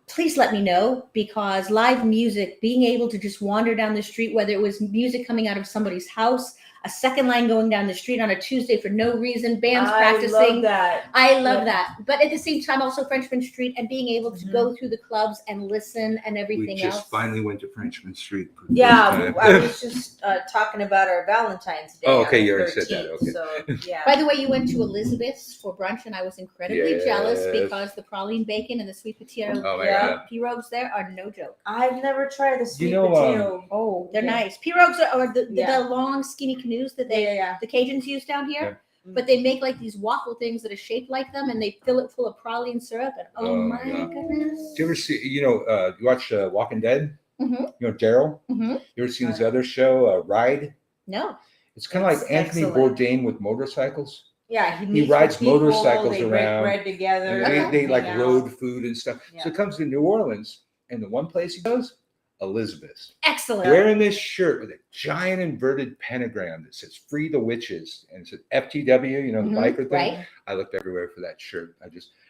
Please let me know, because live music, being able to just wander down the street, whether it was music coming out of somebody's house, a second line going down the street on a Tuesday for no reason, bands practicing. I love that. I love that. But at the same time, also Frenchman Street and being able to go through the clubs and listen and everything We else. just finally went to Frenchman Street. For the Yeah, first time. I was just talking about our Valentine's Day. Oh, okay, on the you already said that, 13th, So yeah. By the way, you went to Elizabeth's for brunch, and I was incredibly jealous Yes. because the praline bacon and the sweet potato Oh my Yeah. God. pirogues there are no joke. I've never tried the sweet know, potato. Oh, they're Yeah. nice. Pirogues are the Yeah. long, skinny canoes that Yeah. the Cajuns use down here. Yeah. But they make like these waffle things that are shaped like them, and they fill it full of praline syrup. And oh my yeah. goodness! Do you ever see, you watch Walking Dead? Mhm. You know, Daryl? Mhm. You ever seen his other show, Ride? No. It's kind of It's like Anthony excellent. Bourdain with motorcycles. Yeah, he meets rides with people, motorcycles they around, break bread together. And they hang like out. road food and stuff. Yeah. So it comes to New Orleans, and the one place he goes, Elizabeth's. Excellent. Wearing this shirt with a giant inverted pentagram that says "Free the Witches" and it says FTW, the Mhm, biker thing. right. I looked everywhere for that shirt.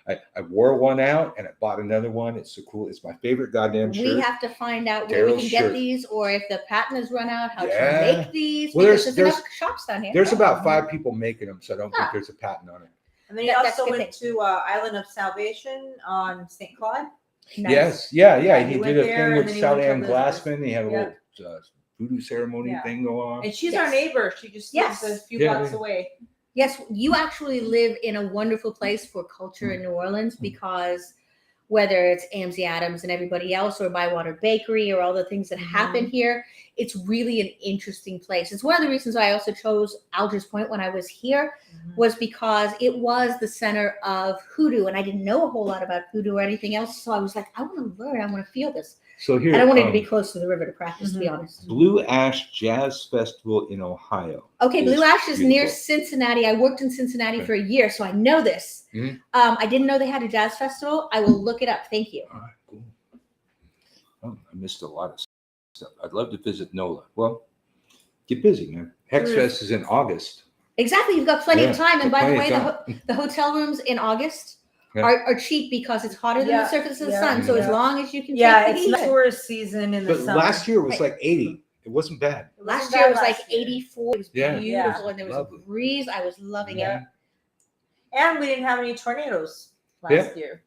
I wore one out and I bought another one. It's so cool. It's my favorite goddamn shirt. We have to find out where we Daryl's can get shirt. these, or if the patent has run out, how Yeah. to make these. Well, Because there's there's- enough shops down here. There's about 5 people making them, so I don't Ah. think there's a patent on it. And then he That's also a good went to Island of Salvation on St. Claude. Nice. Yes, yeah. Yeah, He he went did a there, thing and with then he Sally went to Ann Elizabeth. Glassman. He had a Yeah. little voodoo ceremony Yeah. thing go on. And she's Yes. our neighbor. She just Yes. lives a few Yeah, blocks yeah. away. Yes, you actually live in a wonderful place for culture in New Orleans, because whether it's Amzie Adams and everybody else, or Bywater Bakery, or all the things that happen here, it's really an interesting place. It's one of the reasons why I also chose Algiers Point when I was here, was because it was the center of hoodoo, and I didn't know a whole lot about hoodoo or anything else. So I was like, I want to learn, I want to feel this. So here, And I wanted to be close to the river to practice, to be honest. Blue Ash Jazz Festival in Ohio. Okay, is Blue Ash is near beautiful. Cincinnati. I worked in Cincinnati Okay. for a year, so I know this. Mhm. I didn't know they had a jazz festival. I will look it up. Thank you. All right, cool. Oh, I missed a lot of stuff. I'd love to visit NOLA. Well, get busy, man. Hexfest is in August. Exactly. You've got plenty of Yeah, time. And got by the plenty way, of the hotel rooms in August Yeah. are cheap because it's hotter than Yeah, the surface of the yeah, sun. So as yeah. long as you can Yeah, take the it's heat. the tourist season in the But summer. last year it was Right. like 80. It wasn't bad. It wasn't Last bad year it was like last year. 84. It was Yeah. beautiful, Yeah. and there was Lovely. a breeze. I was loving Yeah. it. And we didn't have any tornadoes last year.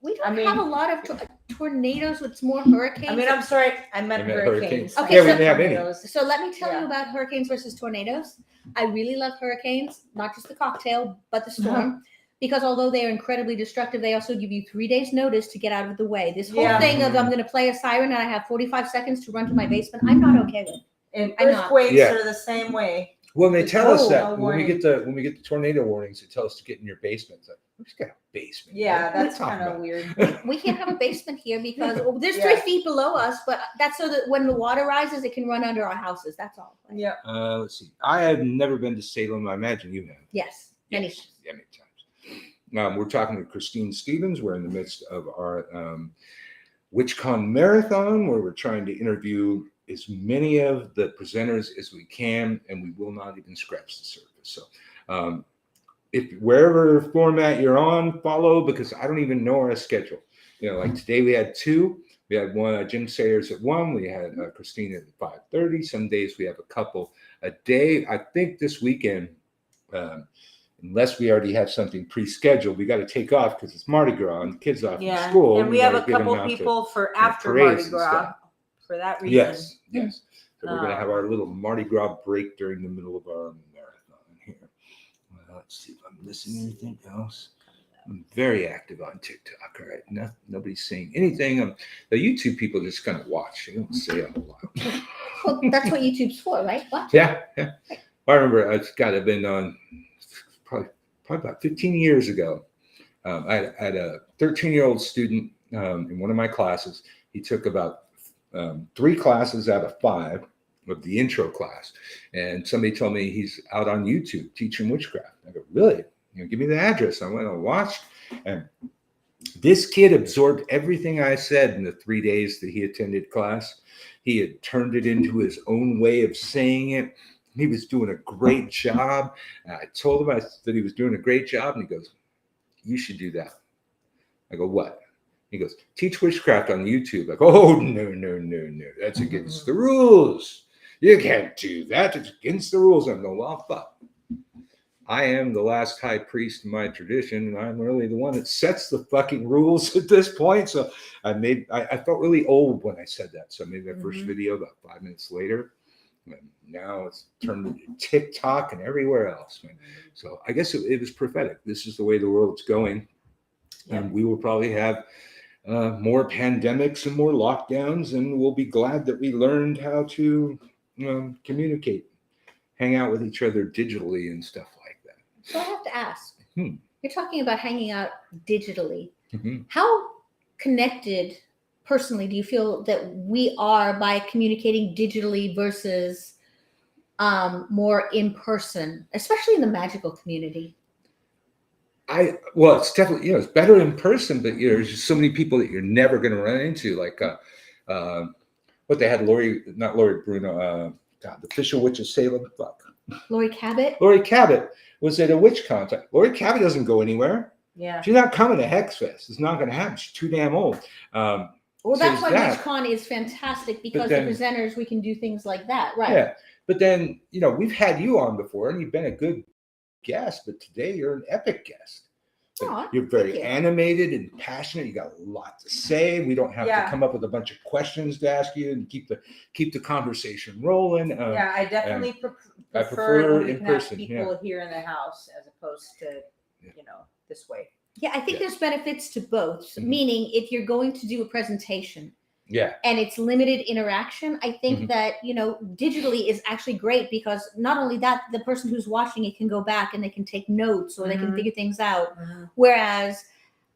We don't I mean- have a lot of tornadoes. It's more hurricanes. I mean, I'm sorry, I meant I meant hurricanes. hurricanes. Okay, Yeah, so- we didn't have any. Tornadoes. So let me tell Yeah. you about hurricanes versus tornadoes. I really love hurricanes, not just the cocktail, but the storm. Because although they are incredibly destructive, they also give you 3 days notice to get out of the way. This whole Yeah. thing of I'm going to play a siren and I have 45 seconds to run to my basement, I'm not okay with. And I know. earthquakes Yeah. are the same way. Well, they There's tell us no that when we warning. get the tornado warnings, they tell us to get in your basement. It's like, Who's got a basement? Yeah, What are you that's talking kind of about? weird. We can't have a basement here because there's Yeah. 3 feet below us, but that's so that when the water rises, it can run under our houses. That's all. Yeah. Let's see. I have never been to Salem. I imagine you have. Yes. Many. Yes. Yeah, many times. We're talking to Christine Stevens. We're in the midst of our WitchCon marathon, where we're trying to interview as many of the presenters as we can, and we will not even scratch the surface. So, if wherever format you're on, follow, because I don't even know our schedule. Like today we had 2. We had one Jim Sayers at 1. We had Christine at 5:30. Some days we have a couple a day. I think this weekend, unless we already have something pre-scheduled, we got to take off because it's Mardi Gras and the kids off from school. And we have gotta a get 'em couple out to people for after parades Mardi and Gras stuff. for that reason. Yes, yes. So we're going to have Um, our little Mardi Gras break during the middle of our marathon here. Well, let's see if I'm missing anything else. I'm very active on TikTok. All right, nobody's saying anything. The YouTube people just kind of watch. They don't say a whole lot. Well, that's what YouTube's for, right? What? Yeah. I remember I've been on probably about 15 years ago. I had a 13-year-old student in one of my classes. He took about 3 classes out of 5 of the intro class, and somebody told me he's out on YouTube teaching witchcraft. I go, really? Give me the address. I went and watched, and this kid absorbed everything I said in the 3 days that he attended class. He had turned it into his own way of saying it. He was doing a great job. I told him that he was doing a great job, and he goes, "You should do that." I go, "What?" He goes, "Teach witchcraft on YouTube." I go, "Oh, no. That's against the rules. You can't do that. It's against the rules." I'm going, "Well, fuck. I am the last high priest in my tradition, and I'm really the one that sets the fucking rules at this point." So I felt really old when I said that. So I made that first video about 5 minutes later. And now it's turned into TikTok and everywhere else. So I guess it was prophetic. This is the way the world's going. And we will probably have more pandemics and more lockdowns, and we'll be glad that we learned how to communicate, hang out with each other digitally and stuff like that. So I have to ask, Hmm. you're talking about hanging out digitally. Mm-hmm. How connected personally do you feel that we are by communicating digitally versus more in person, especially in the magical community? Well, it's definitely, it's better in person, but there's just so many people that you're never going to run into. Like what they had, not Lori Bruno, the official witch of Salem. Fuck. Lori Cabot? Lori Cabot was at a WitchCon. Lori Cabot doesn't go anywhere. Yeah. She's not coming to Hexfest. It's not going to happen. She's too damn old. Well, that's why WitchCon is fantastic, because the presenters, we can do things like that, right? Yeah, but then, we've had you on before, and you've been a good guest, but today you're an epic guest. You're very animated and passionate. You got a lot to say. We don't have to come up with a bunch of questions to ask you, and keep the conversation rolling. I definitely prefer in person. People here in the house as opposed to this way. Yeah, I think there's benefits to both. Meaning, if you're going to do a presentation, and it's limited interaction, I think that digitally is actually great, because not only that, the person who's watching it can go back and they can take notes, or they can figure things out. Whereas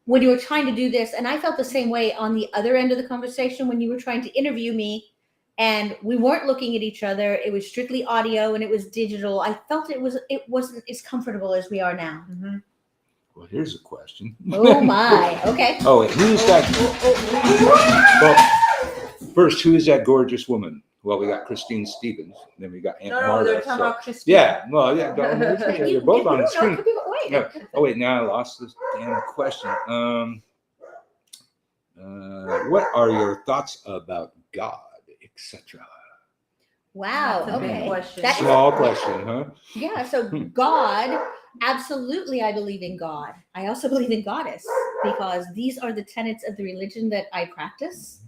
when you were trying to do this, and I felt the same way on the other end of the conversation when you were trying to interview me, and we weren't looking at each other. It was strictly audio and it was digital. I felt it wasn't as comfortable as we are now. Well, here's a question. Oh my. Okay. Oh, wait, who's that? Well, first, who is that gorgeous woman? Well, we got Christine Stevens. Then we got Aunt Marta. No, they're talking about Christine. Yeah, well, yeah, they're both on the screen. Wait. Yeah. Oh wait, now I lost this damn question. What are your thoughts about God, etc.? Wow. That's a big okay. question. Small question, huh? Yeah. So God, absolutely, I believe in God. I also believe in Goddess, because these are the tenets of the religion that I practice.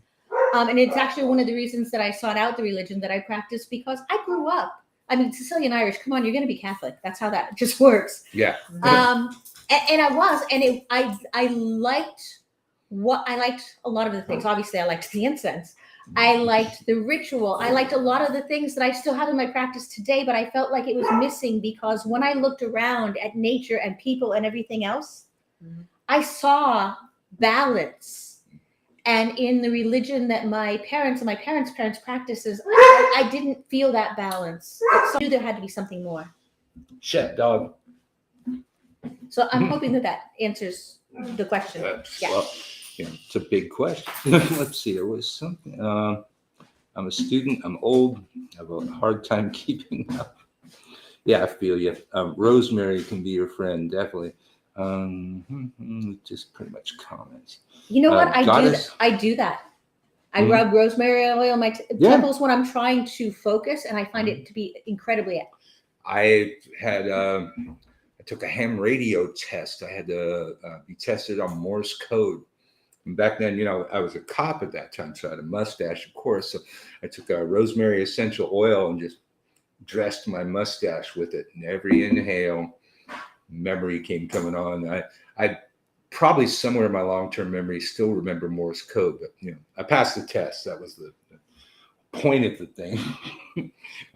And it's actually one of the reasons that I sought out the religion that I practice, because I grew up. I mean, Sicilian and Irish. Come on, you're going to be Catholic. That's how that just works. Yeah. And I was, and I liked a lot of the things. Obviously, I liked the incense. I liked the ritual. I liked a lot of the things that I still have in my practice today, but I felt like it was missing, because when I looked around at nature and people and everything else, Mhm. I saw balance. And in the religion that my parents and my parents' parents practices, I didn't feel that balance. So I knew there had to be something more. Shut, dog. So I'm hoping that answers the question. Yeah. Well, it's a big question. Let's see. There was something. I'm a student. I'm old. I have a hard time keeping up. Yeah, I feel you. Rosemary can be your friend, definitely. Just pretty much comments. You know what? I goddess? do that. I Mhm. rub rosemary oil on my Yeah. temples when I'm trying to focus, and I find it to be incredibly. I had I took a ham radio test. I had to be tested on Morse code. And back then, I was a cop at that time, so I had a mustache, of course. So I took a rosemary essential oil and just dressed my mustache with it. And every inhale, memory came coming on. I probably somewhere in my long-term memory still remember Morse code, but I passed the test. That was the point of the thing.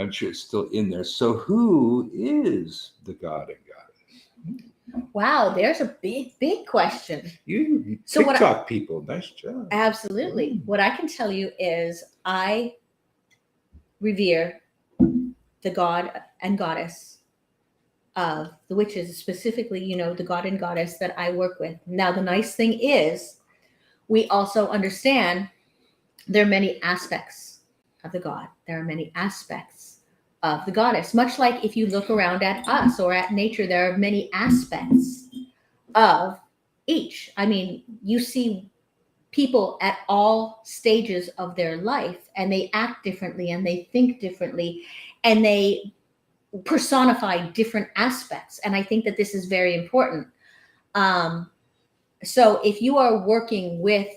I'm sure it's still in there. So who is the god and goddess? Wow, there's a big question. You So TikTok people, nice job. Absolutely. What I can tell you is I revere the god and goddess of the witches, specifically, the god and goddess that I work with. Now, the nice thing is we also understand there are many aspects of the god. There are many aspects of the goddess. Much like if you look around at us or at nature, there are many aspects of each. I mean, you see people at all stages of their life, and they act differently and they think differently and they personify different aspects. And I think that this is very important. So if you are working with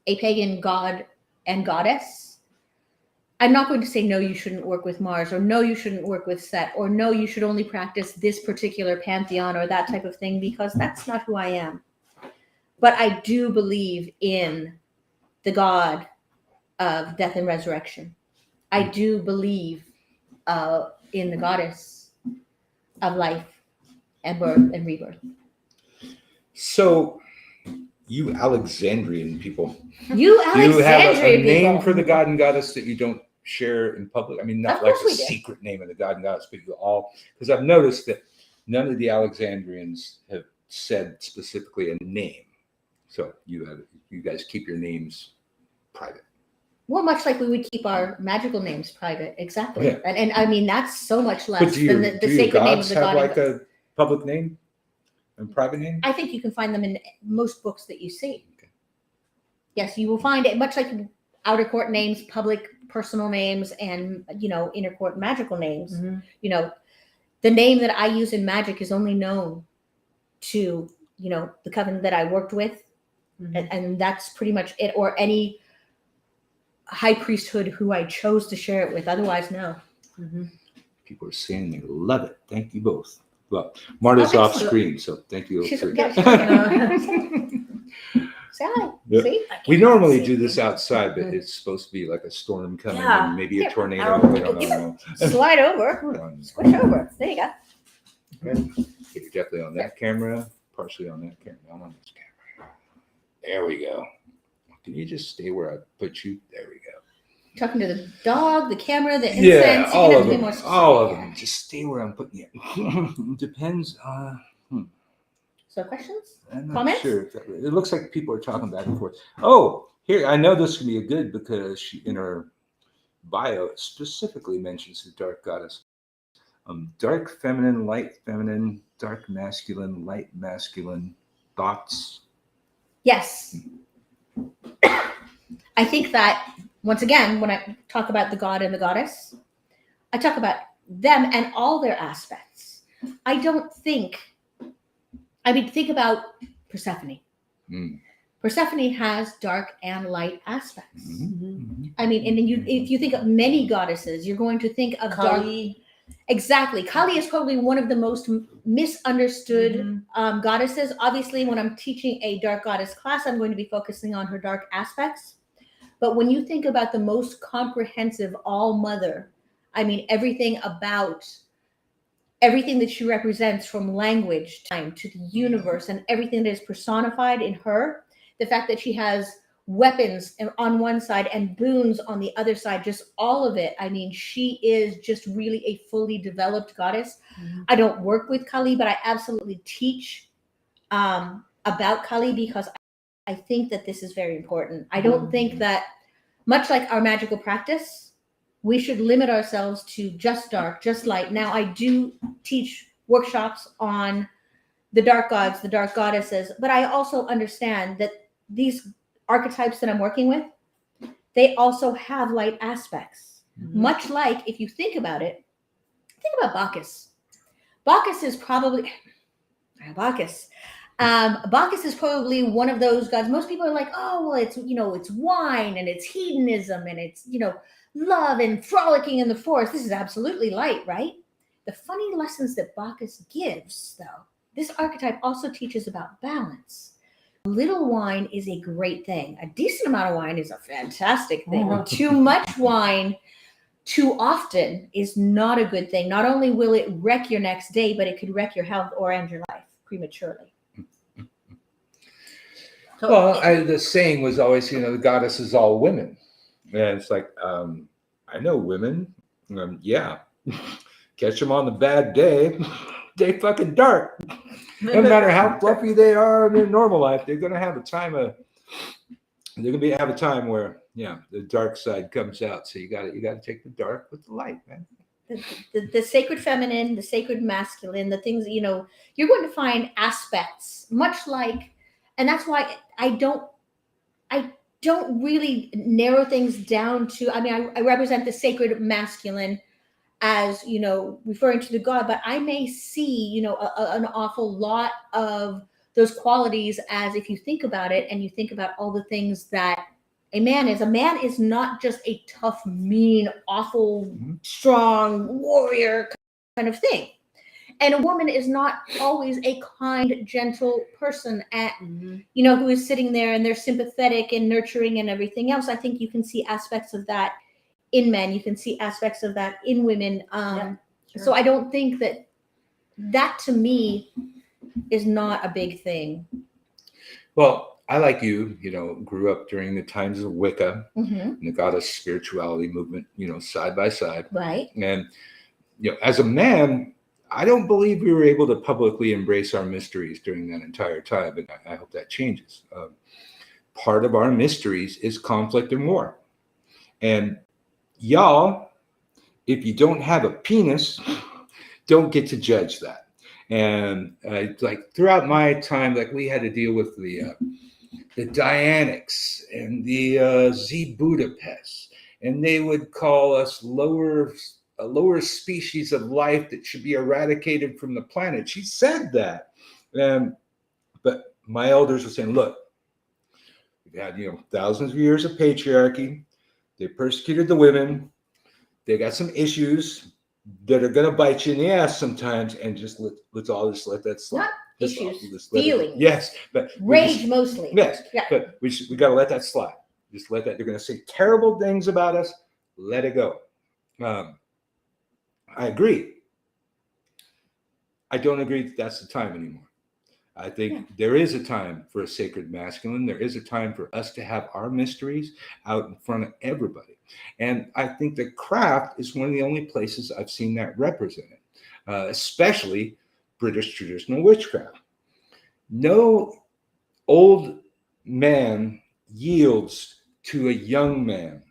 a pagan god and goddess, I'm not going to say, no, you shouldn't work with Mars, or no, you shouldn't work with Set, or no, you should only practice this particular pantheon or that type of thing, because that's not who I am. But I do believe in the god of death and resurrection. I do believe in the goddess of life and birth and rebirth. So, you Alexandrian people, You do you have Alexandrian a name people. for the god and goddess that you don't share in public? I mean, not Of like course the we do. secret name of the god and goddess, but you all, because I've noticed that none of the Alexandrians have said specifically a name. So you guys keep your names private. Well, much like we would keep our magical names private, exactly. Yeah. And I mean, that's so much less But do than the your sacred name of gods the have god. like a public name and private name? I think you can find them in most books that you see. Okay. Yes, you will find it much like outer court names, public personal names, and inner court magical names. Mm-hmm. The name that I use in magic is only known to the coven that I worked with, Mm-hmm. and that's pretty much it. Or any high priesthood who I chose to share it with. Otherwise, no. Mm-hmm. People are saying they love it. Thank you both. Well, Marta's Oh, off excellent. screen, so thank you. She's- too. yeah, Say hi. Yeah. See? We normally do this outside, but it's supposed to be like a storm coming Yeah. and maybe a Here, tornado. I'll- We don't know. Slide over. Squish over. There you go. You're definitely on that camera, partially on that camera. I'm on this camera. There we go. Can you just stay where I put you? There we go. Talking to the dog, the camera, the incense. Yeah, You're all gonna of have to be them. more specific All of here. them. Just stay where I'm putting you. Depends. So questions? I'm not Comments? sure. It looks like people are talking back and forth. Oh, here, I know this can be a good because she, in her bio, it specifically mentions the dark goddess. Dark feminine, light feminine, dark masculine, light masculine. Thoughts? Yes. I think that, once again, when I talk about the god and the goddess, I talk about them and all their aspects. Think about Persephone. Mm. Persephone has dark and light aspects. Mm-hmm. I mean, and if you think of many goddesses, you're going to think of dark. Kali. Exactly. Kali is probably one of the most misunderstood goddesses. Obviously, when I'm teaching a dark goddess class, I'm going to be focusing on her dark aspects. But when you think about the most comprehensive all mother, I mean, everything about everything that she represents, from language, time to the universe, and everything that is personified in her, the fact that she has weapons on one side and boons on the other side, just all of it. I mean, she is just really a fully developed goddess. I don't work with Kali, but I absolutely teach about Kali, because I think that this is very important. I don't think that, much like our magical practice, we should limit ourselves to just dark, just light. Now, I do teach workshops on the dark gods, the dark goddesses, but I also understand that these archetypes that I'm working with, they also have light aspects. Much like, if you think about it, think about Bacchus. Bacchus is probably Bacchus is probably one of those gods. Most people are like, oh, well, it's, it's wine and it's hedonism and it's, love and frolicking in the forest. This is absolutely light, right? The funny lessons that Bacchus gives, though, this archetype also teaches about balance. A little wine is a great thing. A decent amount of wine is a fantastic thing. Too much wine too often is not a good thing. Not only will it wreck your next day, but it could wreck your health or end your life prematurely. So, Well, the saying was always, the goddess is all women. And it's like, I know women. Yeah. Catch them on the bad day. They fucking dark. No matter how fluffy they are in their normal life, they're going to have a time have a time where, the dark side comes out. So you got to take the dark with the light, man. The sacred feminine, the sacred masculine, the things, you're going to find aspects, much like, and that's why I don't really narrow things down to, I represent the sacred masculine as, referring to the god, but I may see, an awful lot of those qualities as, if you think about it and you think about all the things that a man is not just a tough, mean, awful, strong warrior kind of thing. And a woman is not always a kind, gentle person who is sitting there and they're sympathetic and nurturing and everything else. I think you can see aspects of that in men. You can see aspects of that in women. Sure. So I don't think that to me is not a big thing. Well, I, like you, grew up during the times of Wicca and the goddess spirituality movement, side by side. Right. And, as a man, I don't believe we were able to publicly embrace our mysteries during that entire time, and I hope that changes. Part of our mysteries is conflict and war. And y'all, if you don't have a penis, don't get to judge that. And throughout my time, we had to deal with the Dianics and the Z Budapest, and they would call us a lower species of life that should be eradicated from the planet. She said that. But my elders were saying, look, we've had, thousands of years of patriarchy. They persecuted the women. They got some issues that are going to bite you in the ass sometimes. And let's all just let that slide. Not issues, feelings. Yes. But rage mostly. Yes. Yeah. But we got to let that slide. Just let that. They're going to say terrible things about us. Let it go. I agree. I don't agree that that's the time anymore. I think there is a time for a sacred masculine. There is a time for us to have our mysteries out in front of everybody. And I think that craft is one of the only places I've seen that represented, especially British traditional witchcraft. No old man yields to a young man.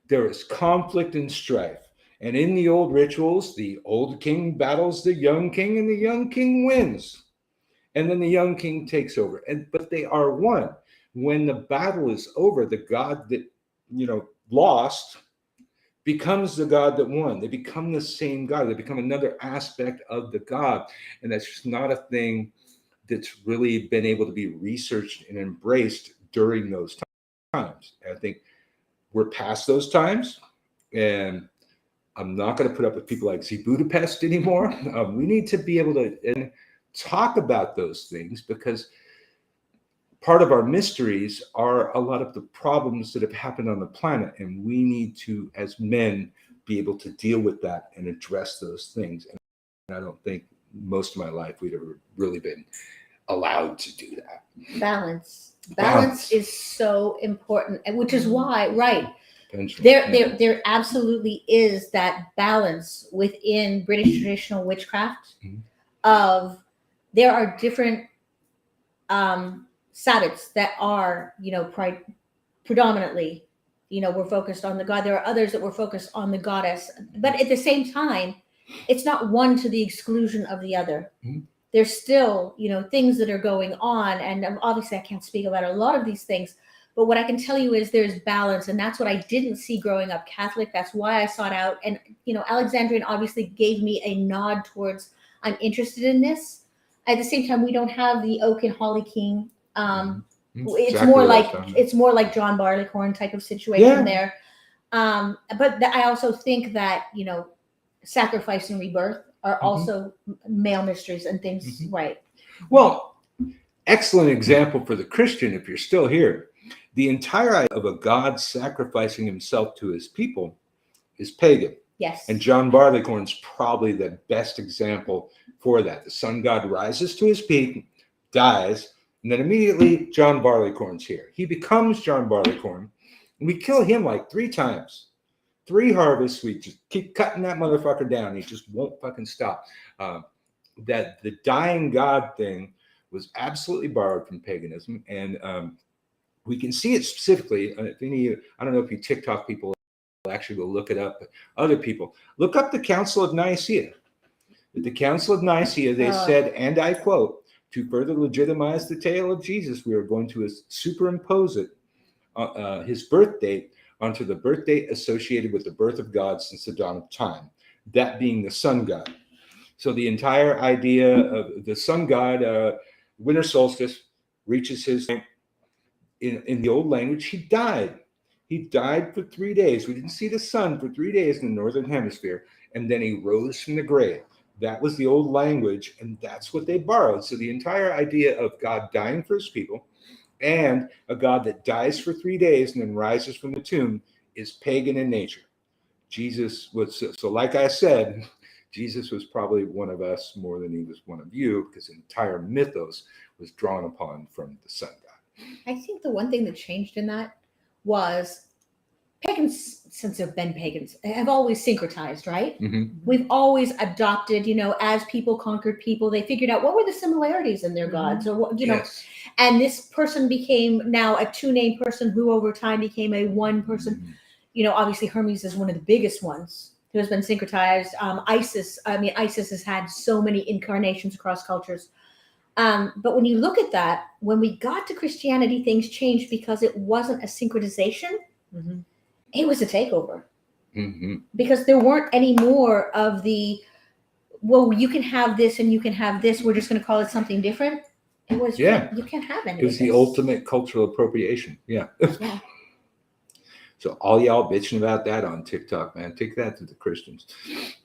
There is conflict and strife. And in the old rituals, the old king battles the young king and the young king wins. And then the young king takes over. But they are one. When the battle is over, the god that, lost becomes the god that won. They become the same god. They become another aspect of the god. And that's just not a thing that's really been able to be researched and embraced during those times. And I think we're past those times. And I'm not going to put up with people like Z Budapest anymore. We need to be able to talk about those things, because part of our mysteries are a lot of the problems that have happened on the planet. And we need to, as men, be able to deal with that and address those things. And I don't think most of my life we'd ever really been allowed to do that. Balance is so important, and which is why, right, Pendulum, there absolutely is that balance within British traditional witchcraft. Mhm. Of there are different sabbats that are, predominantly, we're focused on the god. There are others that were focused on the goddess, but at the same time, it's not one to the exclusion of the other. Mhm. There's still, things that are going on, and obviously I can't speak about a lot of these things, but what I can tell you is there's balance, and that's what I didn't see growing up Catholic. That's why I sought out, and Alexandrian obviously gave me a nod towards I'm interested in this. At the same time, we don't have the Oak and Holly King. It's Exactly more what I like was talking about. it's more like John Barleycorn type of situation Yeah. there. But I also think that sacrifice and rebirth are also male mysteries and things, right? Well, excellent example for the Christian if you're still here. The entire idea of a God sacrificing himself to his people is pagan. Yes. And John Barleycorn's probably the best example for that. The sun god rises to his peak, dies, and then immediately John Barleycorn's here. He becomes John Barleycorn, and we kill him like 3 times. 3 harvests, we just keep cutting that motherfucker down. He just won't fucking stop. That the dying god thing was absolutely borrowed from paganism, and we can see it specifically. If any, I don't know if you TikTok people actually go look it up, but other people look up the Council of Nicaea. At the Council of Nicaea, they said, and I quote, "To further legitimize the tale of Jesus, we are going to superimpose it, his birth date, onto the birth date associated with the birth of God since the dawn of time, that being the sun god." So the entire idea of the sun god, winter solstice, reaches his in the old language, he died. He died for 3 days. We didn't see the sun for 3 days in the northern hemisphere, and then he rose from the grave. That was the old language, and that's what they borrowed. So the entire idea of God dying for his people and a God that dies for 3 days and then rises from the tomb is pagan in nature. Jesus was, so like I said, Jesus was probably one of us more than he was one of you, because the entire mythos was drawn upon from the sun god. I think the one thing that changed in that was pagans, since they've been pagans, have always syncretized, right? Mm-hmm. We've always adopted, as people conquered people, they figured out what were the similarities in their gods, or what, Yes. and this person became now a 2-name person who over time became a 1 person. Obviously Hermes is one of the biggest ones who has been syncretized. Isis has had so many incarnations across cultures. But when you look at that, when we got to Christianity, things changed because it wasn't a syncretization. Mm-hmm. It was a takeover. Mm-hmm. Because there weren't any more of the, well, you can have this and you can have this. We're just going to call it something different. It was, you can't have any. It was the ultimate cultural appropriation. Yeah. Yeah. So all y'all bitching about that on TikTok, man, take that to the Christians.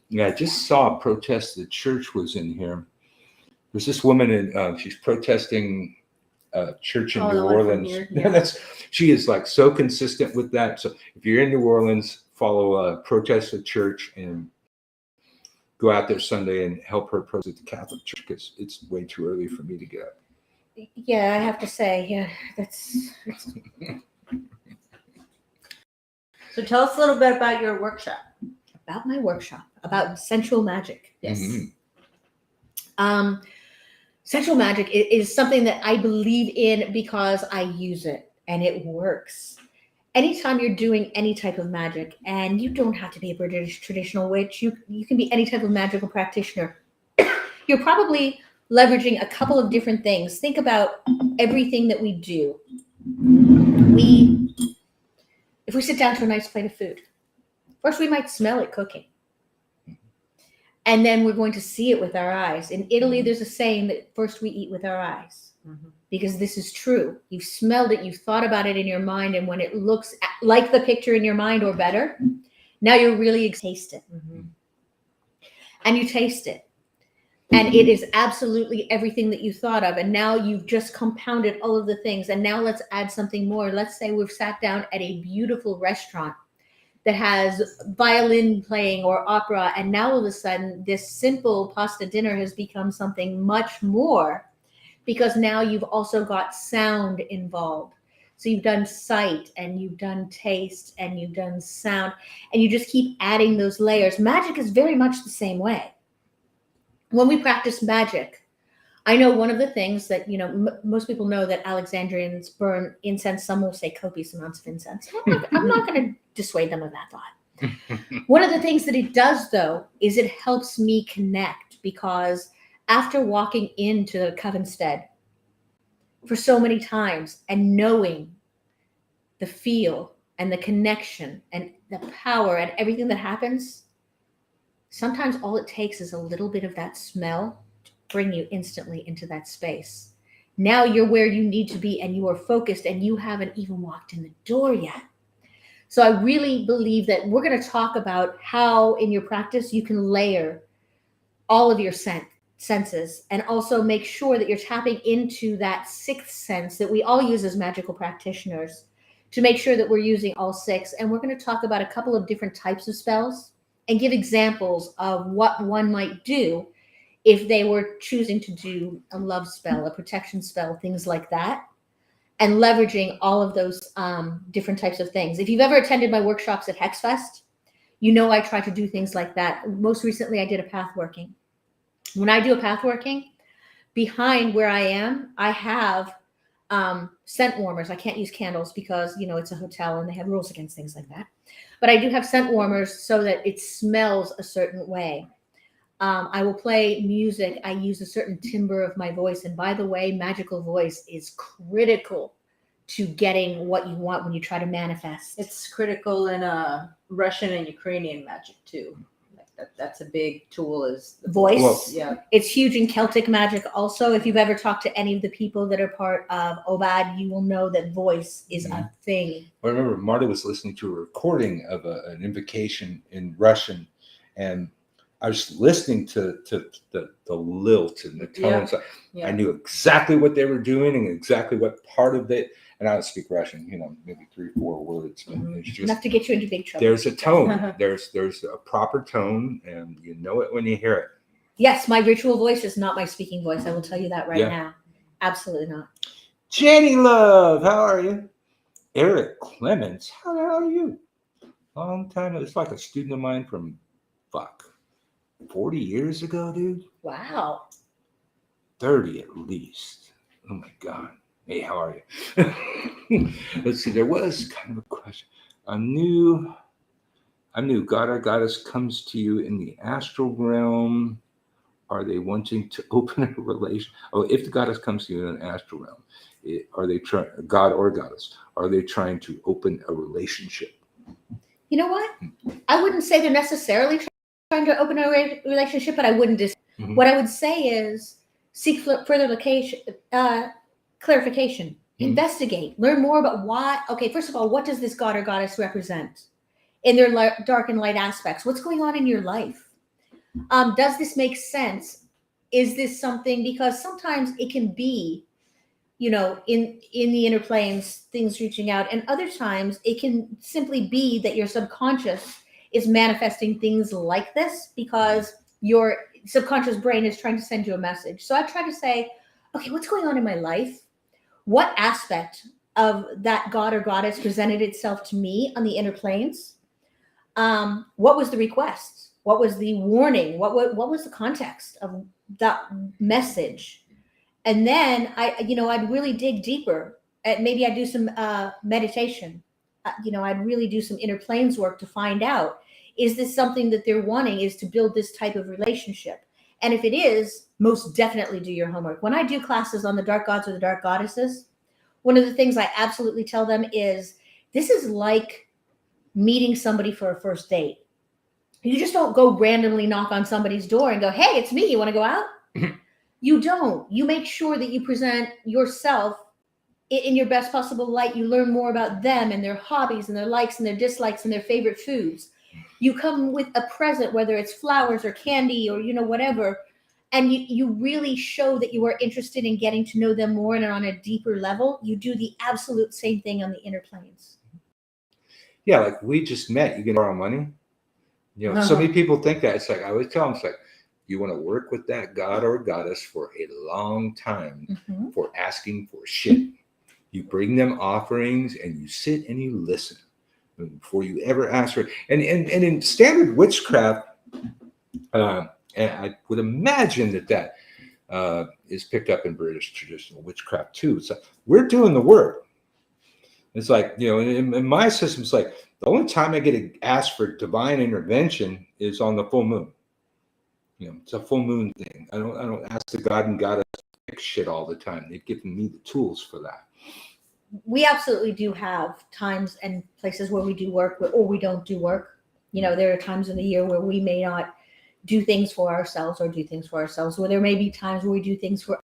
Yeah, I just saw a protest the church was in here. There's this woman, and she's protesting a church in New Orleans. Yeah. She is like so consistent with that. So if you're in New Orleans, follow Protest the Church and go out there Sunday and help her protest the Catholic Church, because it's way too early for me to get up. Yeah, I have to say, that's... So tell us a little bit about your workshop. About my workshop, about sensual magic. Yes. Mm-hmm. Sensual magic is something that I believe in because I use it and it works. Anytime you're doing any type of magic, and you don't have to be a British traditional witch, you can be any type of magical practitioner. You're probably leveraging a couple of different things. Think about everything that we do. If we sit down to a nice plate of food, first we might smell it cooking. And then we're going to see it with our eyes. In Italy, there's a saying that first we eat with our eyes. Mm-hmm. Because this is true. You've smelled it, you've thought about it in your mind, and when it looks like the picture in your mind or better, now you're really taste it. Mm-hmm. And you taste it. And it is absolutely everything that you thought of. And now you've just compounded all of the things. And now let's add something more. Let's say we've sat down at a beautiful restaurant that has violin playing or opera, and now all of a sudden this simple pasta dinner has become something much more, because now you've also got sound involved. So you've done sight, and you've done taste, and you've done sound, and you just keep adding those layers. Magic is very much the same way. When we practice magic, I know one of the things that, most people know that Alexandrians burn incense. Some will say copious amounts of incense. I'm not going to dissuade them of that thought. One of the things that it does, though, is it helps me connect, because after walking into the coven stead for so many times and knowing the feel and the connection and the power and everything that happens, sometimes all it takes is a little bit of that smell to bring you instantly into that space. Now you're where you need to be, and you are focused, and you haven't even walked in the door yet. So I really believe that we're going to talk about how in your practice you can layer all of your senses, and also make sure that you're tapping into that sixth sense that we all use as magical practitioners, to make sure that we're using all six. And we're going to talk about a couple of different types of spells and give examples of what one might do if they were choosing to do a love spell, a protection spell, things like that, and leveraging all of those different types of things. If you've ever attended my workshops at Hexfest, I try to do things like that. Most recently, I did a path working. When I do a path working, behind where I am, I have scent warmers. I can't use candles because, it's a hotel and they have rules against things like that. But I do have scent warmers so that it smells a certain way. I will play music. I use a certain timbre of my voice. And by the way, magical voice is critical to getting what you want when you try to manifest. It's critical in Russian and Ukrainian magic too. That's a big tool, is the voice. Well, yeah. It's huge in Celtic magic also. If you've ever talked to any of the people that are part of Obad, you will know that voice is a thing. I remember Marty was listening to a recording of an invocation in Russian, and I was listening to the lilt and the tones. Yeah. I knew exactly what they were doing and exactly what part of it. And I don't speak Russian, maybe 3-4 words, but it's just Enough to get you into big trouble. there's a tone. there's a proper tone, and you know it when you hear it. Yes, my ritual voice is not my speaking voice. I will tell you that right now. Absolutely not. Jenny Love, how are you? Eric Clements, how the hell are you? Long time. It's like a student of mine from 40 years ago, dude. Wow. 30 at least. Oh my God. Hey, how are you? Let's see. There was kind of a question. A new God or goddess comes to you in the astral realm. Are they wanting to open a relation? Oh, if the goddess comes to you in an astral realm, are they trying, God or goddess, are they trying to open a relationship? You know what? I wouldn't say they're necessarily trying to open a relationship, but I wouldn't What I would say is seek further clarification, investigate, learn more about why. Okay, first of all, what does this god or goddess represent in their dark and light aspects? What's going on in your life? Does this make sense? Is this something, because sometimes it can be, in the inner planes, things reaching out, and other times it can simply be that your subconscious is manifesting things like this because your subconscious brain is trying to send you a message. So I try to say, okay, what's going on in my life? What aspect of that god or goddess presented itself to me on the inner planes? What was the request? What was the warning? What was the context of that message? And then I'd really dig deeper. Maybe I'd do some meditation. I'd really do some inner planes work to find out, is this something that they're wanting, is to build this type of relationship? And if it is, most definitely do your homework. When I do classes on the dark gods or the dark goddesses, one of the things I absolutely tell them is, this is like meeting somebody for a first date. You just don't go randomly knock on somebody's door and go, hey, it's me, you want to go out? You don't. You make sure that you present yourself in your best possible light. You learn more about them and their hobbies and their likes and their dislikes and their favorite foods. You come with a present, whether it's flowers or candy or, whatever. And you really show that you are interested in getting to know them more and on a deeper level. You do the absolute same thing on the inner planes. yeah, like we just met. You can borrow money. You know, so many people think that. It's like I always tell them, it's like you want to work with that god or goddess for a long time Mm-hmm. for asking for shit. You bring them offerings and you sit and you listen before you ever ask for it. And in standard witchcraft, and I would imagine that is picked up in British traditional witchcraft too. So we're doing the work. It's like, you know, in my system, it's like the only time I get to ask for divine intervention is on the full moon. You know, it's a full moon thing. I don't ask the god and goddess to fix shit all the time. They've given me the tools for that. We absolutely do have times and places where we do work or we don't do work. You know, there are times in the year where we may not do things for ourselves or do things for ourselves, where there may be times where we do things for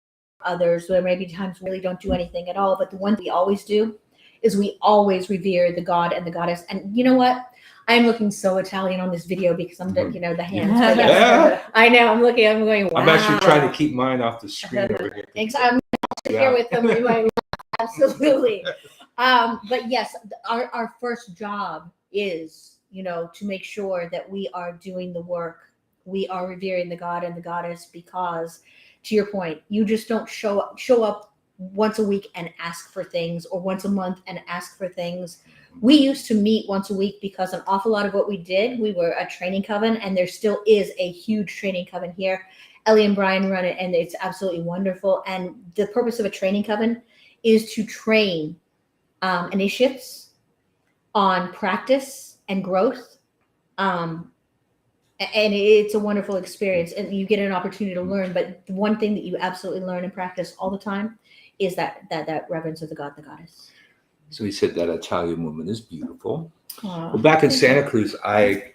others, where there may be times we really don't do anything at all. But the one thing we always do is we always revere the god and the goddess. And you know what? I'm looking so Italian on this video because I'm, you know, the hands. But yes, I know. I'm going, wow. I'm actually trying to keep mine off the screen over here. I'm here with them. Absolutely. But yes, our first job is, you know, to make sure that we are doing the work. We are revering the god and the goddess because, to your point, you just don't show up once a week and ask for things, or once a month and ask for things. We used to meet once a week because an awful lot of what we did, we were a training coven, and there still is a huge training coven here. Ellie and Brian run it, and it's absolutely wonderful. And the purpose of a training coven is to train initiates on practice and growth. And it's a wonderful experience, and you get an opportunity to learn. But the one thing that you absolutely learn and practice all the time is that reverence of the god and the goddess. So he said that Italian woman is beautiful. Aww. Well, back in Santa Cruz, I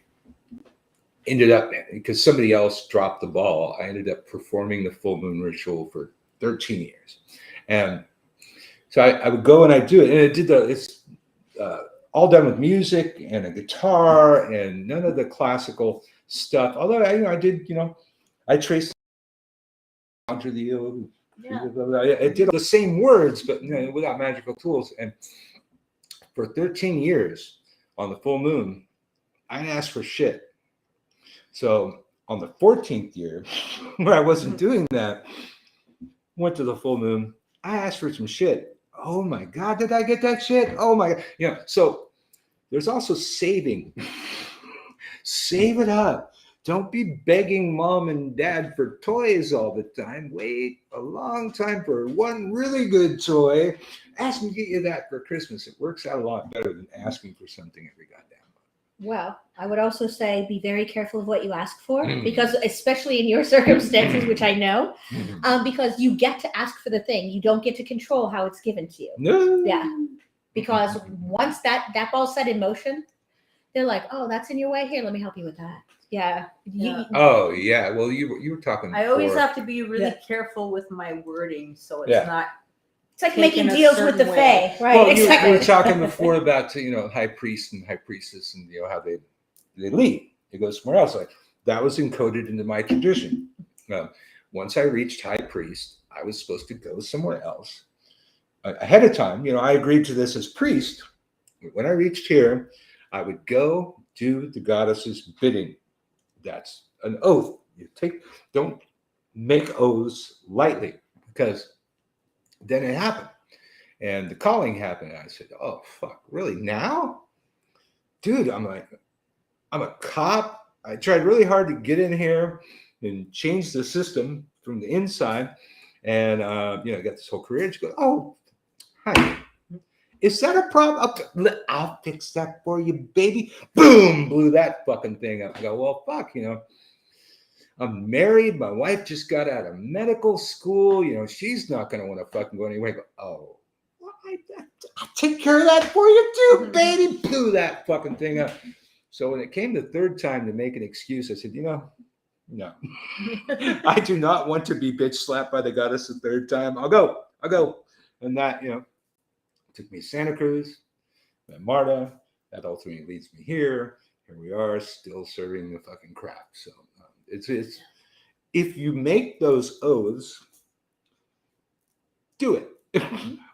ended up, because somebody else dropped the ball, I ended up performing the full moon ritual for 13 years. And so I would go and I do it, and it's all done with music and a guitar and none of the classical stuff. Although I did, I traced onto the it did the same words, but without magical tools. And for 13 years on the full moon, I didn't ask for shit. So on the 14th year, where I wasn't doing that, went to the full moon, I asked for some shit. Oh my God, did I get that shit? Oh my God. So there's also saving. Save it up. Don't be begging mom and dad for toys all the time. Wait a long time for one really good toy. Ask them to get you that for Christmas. It works out a lot better than asking for something every goddamn month. Well, I would also say be very careful of what you ask for, because especially in your circumstances, which I know, because you get to ask for the thing. You don't get to control how it's given to you. No. Yeah. Because once that ball's set in motion, they're like, oh, that's in your way. Here, let me help you with that. Yeah. Oh yeah. Well, you were talking. I always have to be really careful with my wording, so it's not. It's like making deals with the Fae, right? Well, exactly. we were talking before about high priest and high priestess, and how they leave. They go somewhere else. Like that was encoded into my tradition. Once I reached high priest, I was supposed to go somewhere else ahead of time. I agreed to this as priest. When I reached here, I would go do the goddess's bidding. That's an oath. Don't make oaths lightly, because then it happened. And the calling happened. And I said, oh, fuck, really? Now? Dude, I'm a cop. I tried really hard to get in here and change the system from the inside. And, I got this whole career. And she goes, oh, hi. Is that a problem? I'll fix that for you, baby. Boom, blew that fucking thing up. I go, well, fuck, I'm married. My wife just got out of medical school. She's not going to want to fucking go anywhere. I go, oh, well, I'll take care of that for you too, baby. Blew that fucking thing up. So when it came the third time to make an excuse, I said, no. I do not want to be bitch slapped by the goddess the third time. I'll go. And that, took me to Santa Cruz, then Marta. That ultimately leads me here. Here we are, still serving the fucking crap. So it's if you make those oaths, do it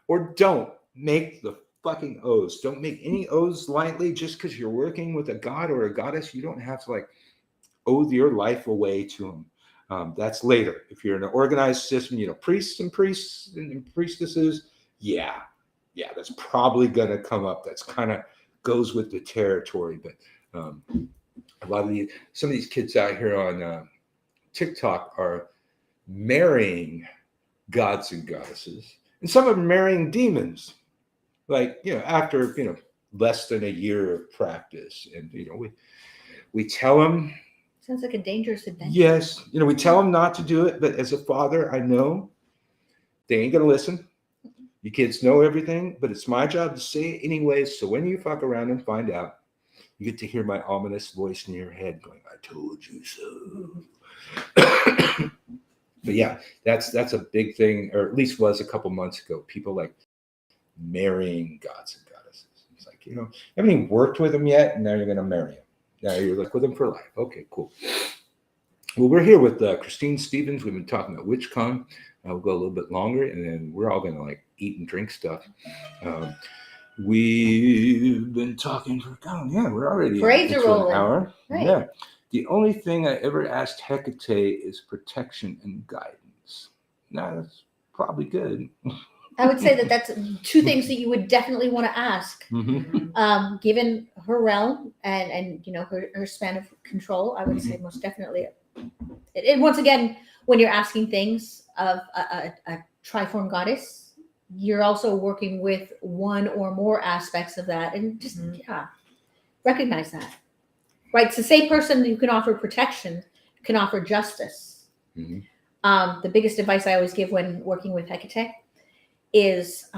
or don't make the fucking oaths. Don't make any oaths lightly. Just because you're working with a god or a goddess, you don't have to like oath your life away to them. That's later. If you're in an organized system, priests and priestesses, yeah, that's probably going to come up. That's kind of goes with the territory. But a lot of some of these kids out here on TikTok are marrying gods and goddesses, and some of them marrying demons. Like after less than a year of practice, and we tell them. Sounds like a dangerous adventure. Yes. We tell them not to do it, but as a father, I know they ain't going to listen. You kids know everything, but it's my job to say it anyway. So when you fuck around and find out, you get to hear my ominous voice in your head going, I told you so. But yeah, that's a big thing, or at least was a couple months ago. People like marrying gods and goddesses. It's like, you haven't even worked with them yet, and now you're going to marry them. Now you're like with them for life. Okay, cool. Well, we're here with Christine Stevens. We've been talking about WitchCon. We'll go a little bit longer, and then we're all going to like eat and drink stuff. We've been talking for we're already Parades are rolling. An hour. Right. Yeah. The only thing I ever asked Hecate is protection and guidance. Now that's probably good. I would say that that's two things that you would definitely want to ask. Mm-hmm. Given her realm and her span of control, I would say most definitely. And once again, when you're asking things of a triform goddess, you're also working with one or more aspects of that, and just recognize that. Right, it's the same person who can offer protection can offer justice. Mm-hmm. The biggest advice I always give when working with Hecate is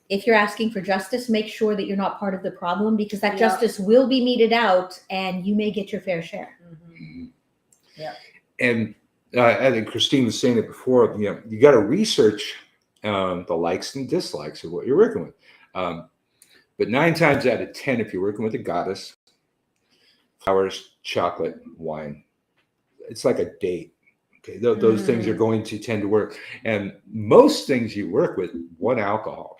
if you're asking for justice, make sure that you're not part of the problem, because that justice will be meted out and you may get your fair share. Mm-hmm. Yeah. And I think Christine was saying it before, you got to research the likes and dislikes of what you're working with. But 9 times out of 10, if you're working with a goddess, flowers, chocolate, wine, it's like a date. Okay, those things are going to tend to work. And most things you work with want alcohol.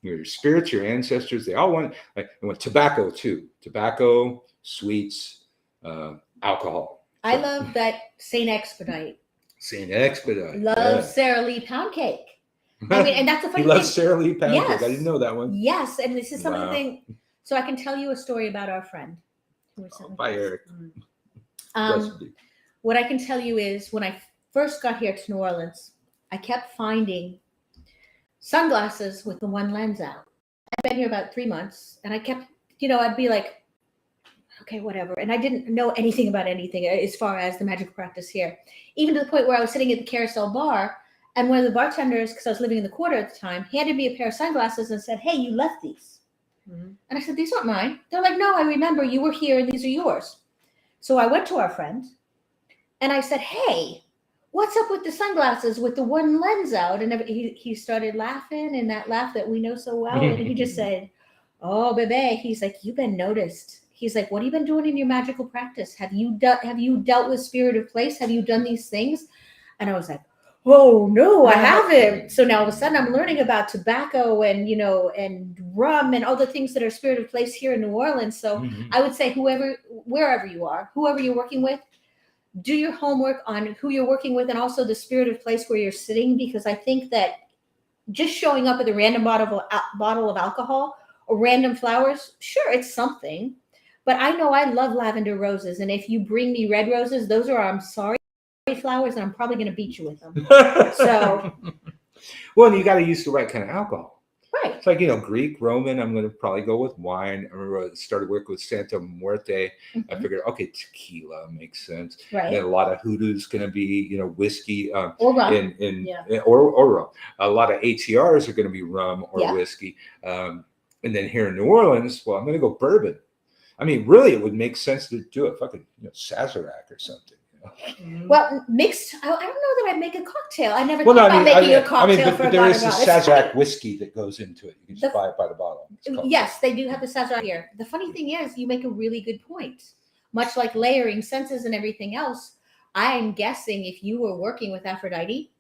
Your spirits, your ancestors, they all want tobacco too. Tobacco, sweets, alcohol. I love that Saint Expedite. Saint Expedite. Loves Sara Lee pound cake. I mean, and that's a funny He thing. loves Sara Lee pound cake. Yes. I didn't know that one. Yes, and this is something. So I can tell you a story about our friend. Bye, Eric. What I can tell you is when I first got here to New Orleans, I kept finding sunglasses with the one lens out. I've been here about 3 months, and I kept, I'd be like, okay, whatever. And I didn't know anything about anything as far as the magical practice here, even to the point where I was sitting at the Carousel bar, and one of the bartenders, because I was living in the quarter at the time, handed me a pair of sunglasses and said, hey, you left these. Mm-hmm. And I said, these aren't mine. They're like, no, I remember you were here and these are yours. So I went to our friend and I said, hey, what's up with the sunglasses with the one lens out? And he started laughing, and that laugh that we know so well. And he just said, oh, bebe. He's like, you've been noticed. He's like, what have you been doing in your magical practice? Have you dealt with spirit of place? Have you done these things? And I was like, oh no, I haven't. So now all of a sudden I'm learning about tobacco and, and rum and all the things that are spirit of place here in New Orleans. So I would say wherever you are, whoever you're working with, do your homework on who you're working with and also the spirit of place where you're sitting, because I think that just showing up with a random bottle of alcohol or random flowers, sure, it's something. But I know I love lavender roses. And if you bring me red roses, those are, I'm sorry, flowers, and I'm probably going to beat you with them. So, well, you got to use the right kind of alcohol. Right. It's like, Greek, Roman, I'm going to probably go with wine. I remember I started working with Santa Muerte. I figured, okay, tequila makes sense. Right. And then a lot of hoodoo's going to be, whiskey. Or rum. Or rum. A lot of ATRs are going to be rum or whiskey. And then here in New Orleans, well, I'm going to go bourbon. I mean, really, it would make sense to do a fucking Sazerac or something. Well, mixed. I don't know that I'd make a cocktail. I never thought about making a cocktail for a there is a Sazerac whiskey that goes into it. You can just buy it by the bottle. Yes, they do have the Sazerac here. The funny thing is, you make a really good point. Much like layering senses and everything else, I'm guessing if you were working with Aphrodite,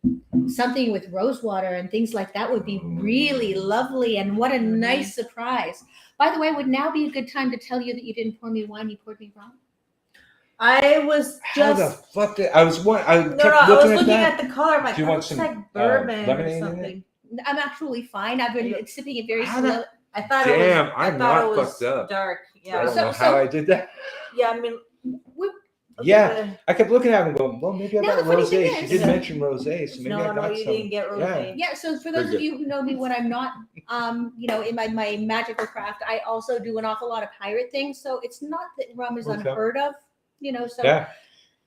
something with rosewater and things like that would be really lovely. And what a nice surprise. By the way, would now be a good time to tell you that you didn't pour me wine, you poured me rum? I was How the just fuck did I was one? I no, kept I was looking that. at the color. I'm like, Do you that want looks some, like bourbon lemonade or in it? something. I'm actually fine. I've been sipping it very How the- slow. I thought Damn, it was. I'm I thought not it was fucked up. dark. I Yeah. don't know So- how I did that. Yeah. I mean. We- Yeah, I kept looking at him and going, well, maybe I Now, got the funny thing rosé. She is- did mention rosé, so maybe I No, got you some. didn't get rosé. Yeah, so for Very those good. of you who know me when I'm not, in my magical craft, I also do an awful lot of pirate things. So it's not that rum is Okay. unheard of, so Yeah.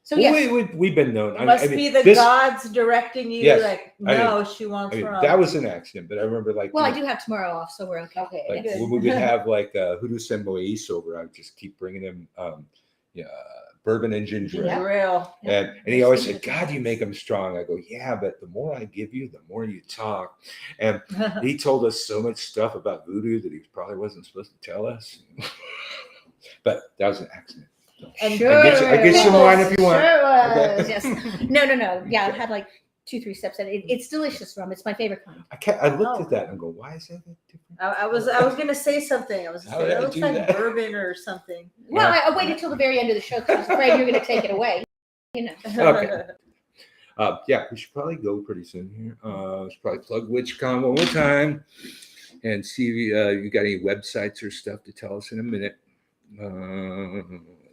so Well, yes. we've been known. It must be the this- gods directing you. Yes, Like, I no, she wants rum. that was an accident, but I remember Well, I do have tomorrow off, so we're okay. Okay, like good. when we would have like Hoodoo San Moise over, I would just keep bringing him bourbon and ginger ale. Real. And he always said, God, you make them strong. I go, yeah, but the more I give you, the more you talk. And he told us so much stuff about voodoo that he probably wasn't supposed to tell us. But that was an accident. And Sure. I get some wine if you want. Sure was. Okay. Yes. No. Yeah, I've had like 2-3 steps and it's delicious rum. It's my favorite kind. I looked Oh. at that and go, why is that different? I was gonna say something. I was How gonna did say I that looks do like that? bourbon or something. Well, I waited till the very end of the show because I was afraid you were going to take it away. Okay. Yeah, we should probably go pretty soon here. We should probably plug WitchCon one more time and see if you got any websites or stuff to tell us in a minute. Let's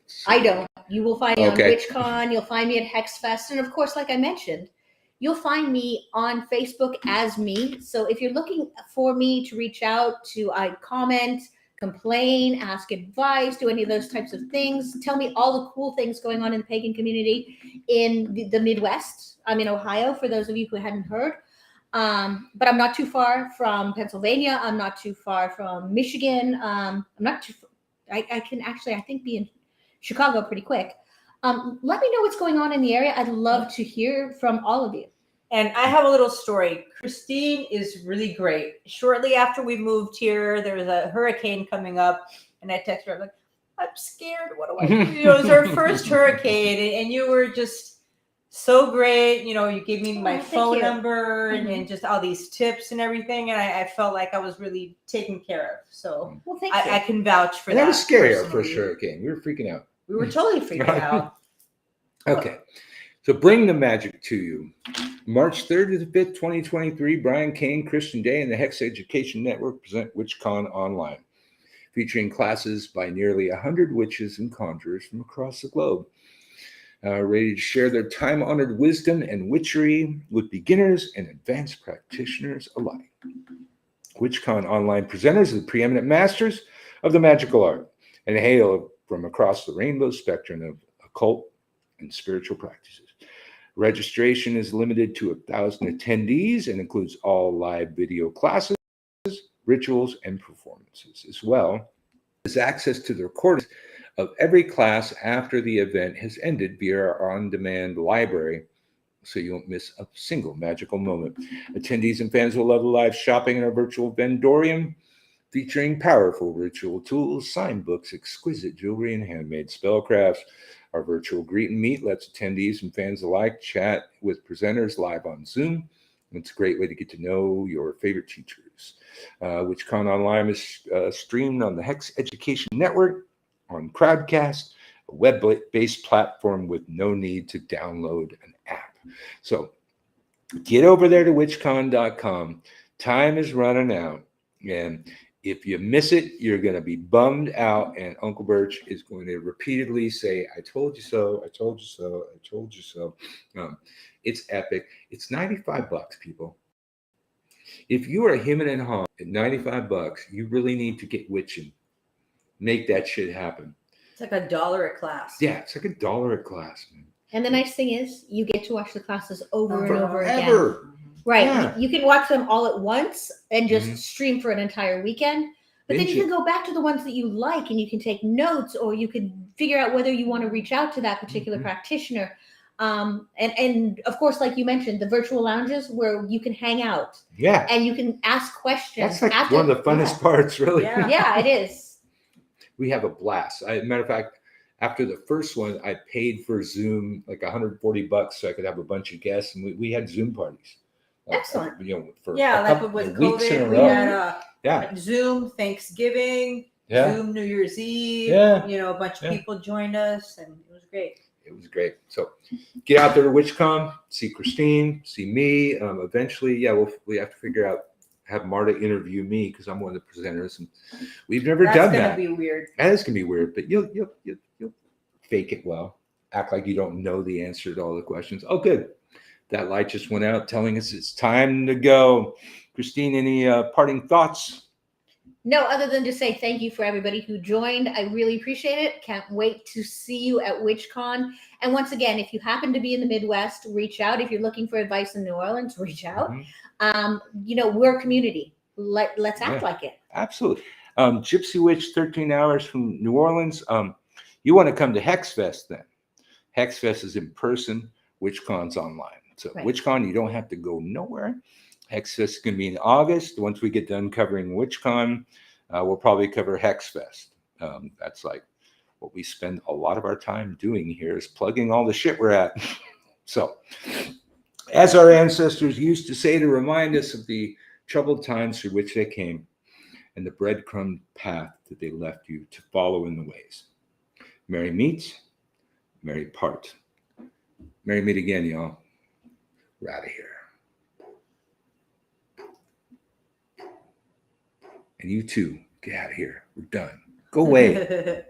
see. I don't. You will find me Okay. on WitchCon. You'll find me at HexFest. And of course, like I mentioned, you'll find me on Facebook as me. So if you're looking for me to reach out to comment, complain, ask advice, do any of those types of things, tell me all the cool things going on in the pagan community in the Midwest. I'm in Ohio, for those of you who hadn't heard. But I'm not too far from Pennsylvania. I'm not too far from Michigan. I'm not too. I can actually, I think, be in Chicago pretty quick. Let me know what's going on in the area. I'd love to hear from all of you. And I have a little story. Christine is really great. Shortly after we moved here, there was a hurricane coming up, and I texted her, I'm like, I'm scared. What do I do? It was her first hurricane, and you were just so great. You gave me my thank phone you. number and just all these tips and everything, and I felt like I was really taken care of. So Well, thank you. I can vouch for And that. that was scary, our personally. first hurricane. We were freaking out. We were totally freaking out. Okay. So bring the magic to you. March 3rd to the 5th, 2023, Brian Kane, Christian Day, and the Hex Education Network present WitchCon Online, featuring classes by nearly 100 witches and conjurers from across the globe, ready to share their time-honored wisdom and witchery with beginners and advanced practitioners alike. WitchCon Online presenters are the preeminent masters of the magical art and hail from across the rainbow spectrum of occult and spiritual practices. Registration is limited to 1,000 attendees and includes all live video classes, rituals, and performances, as well as access to the recordings of every class after the event has ended via our on-demand library, so you won't miss a single magical moment. Attendees and fans will love the live shopping in our virtual vendorium, featuring powerful ritual tools, signed books, exquisite jewelry, and handmade spellcrafts. Our virtual greet and meet lets attendees and fans alike chat with presenters live on Zoom. It's a great way to get to know your favorite teachers. WitchCon Online is streamed on the Hex Education Network, on Crowdcast, a web-based platform with no need to download an app. So get over there to witchcon.com. Time is running out. And if you miss it, you're going to be bummed out. And Uncle Birch is going to repeatedly say, I told you so, I told you so, I told you so. It's epic. It's $95, people. If you are a human and home at $95, you really need to get witching. Make that shit happen. It's like $1 a class. Yeah, it's like $1 a class, man. And the nice thing is, you get to watch the classes over and over again. Forever. Right. Yeah. You can watch them all at once and just Mhm. stream for an entire weekend. But then Binge you it. can go back to the ones that you like and you can take notes, or you could figure out whether you want to reach out to that particular Mhm. practitioner. And of course, like you mentioned, the virtual lounges where you can hang out Yeah. and you can ask questions. That's like one of the funnest parts, really. Yeah. Yeah, it is. We have a blast. Matter of fact, after the first one, I paid for Zoom like $140 so I could have a bunch of guests, and we had Zoom parties. Excellent. You know, for Yeah, a like couple with weeks in a COVID, we row. had Yeah, Zoom Thanksgiving, yeah, Zoom New Year's Eve. Yeah. You know, a bunch of Yeah. people joined us, and it was great. it was great. So get out there to WitchCon, see Christine, see me. Eventually, yeah, we have to figure out, have Marta interview me because I'm one of the presenters, and we've never That's done gonna that. be weird. That is gonna be weird, but you'll fake it well. Act like you don't know the answer to all the questions. Oh, good. That light just went out, telling us it's time to go. Christine, any parting thoughts? No, other than to say thank you for everybody who joined. I really appreciate it. Can't wait to see you at WitchCon. And once again, if you happen to be in the Midwest, reach out. If you're looking for advice in New Orleans, reach out. You know, we're a community. Let's act like it. Absolutely. Gypsy Witch, 13 hours from New Orleans. You want to come to HexFest then. HexFest is in person. WitchCon's online. So Right. WitchCon, you don't have to go nowhere. HexFest is going to be in August. Once we get done covering WitchCon, we'll probably cover HexFest. That's like what we spend a lot of our time doing here, is plugging all the shit we're at. So, as our ancestors used to say to remind us of the troubled times through which they came and the breadcrumb path that they left you to follow in the ways. Merry meet, merry part. Merry meet again, y'all. We're out of here. And you too, get out of here. We're done. Go away.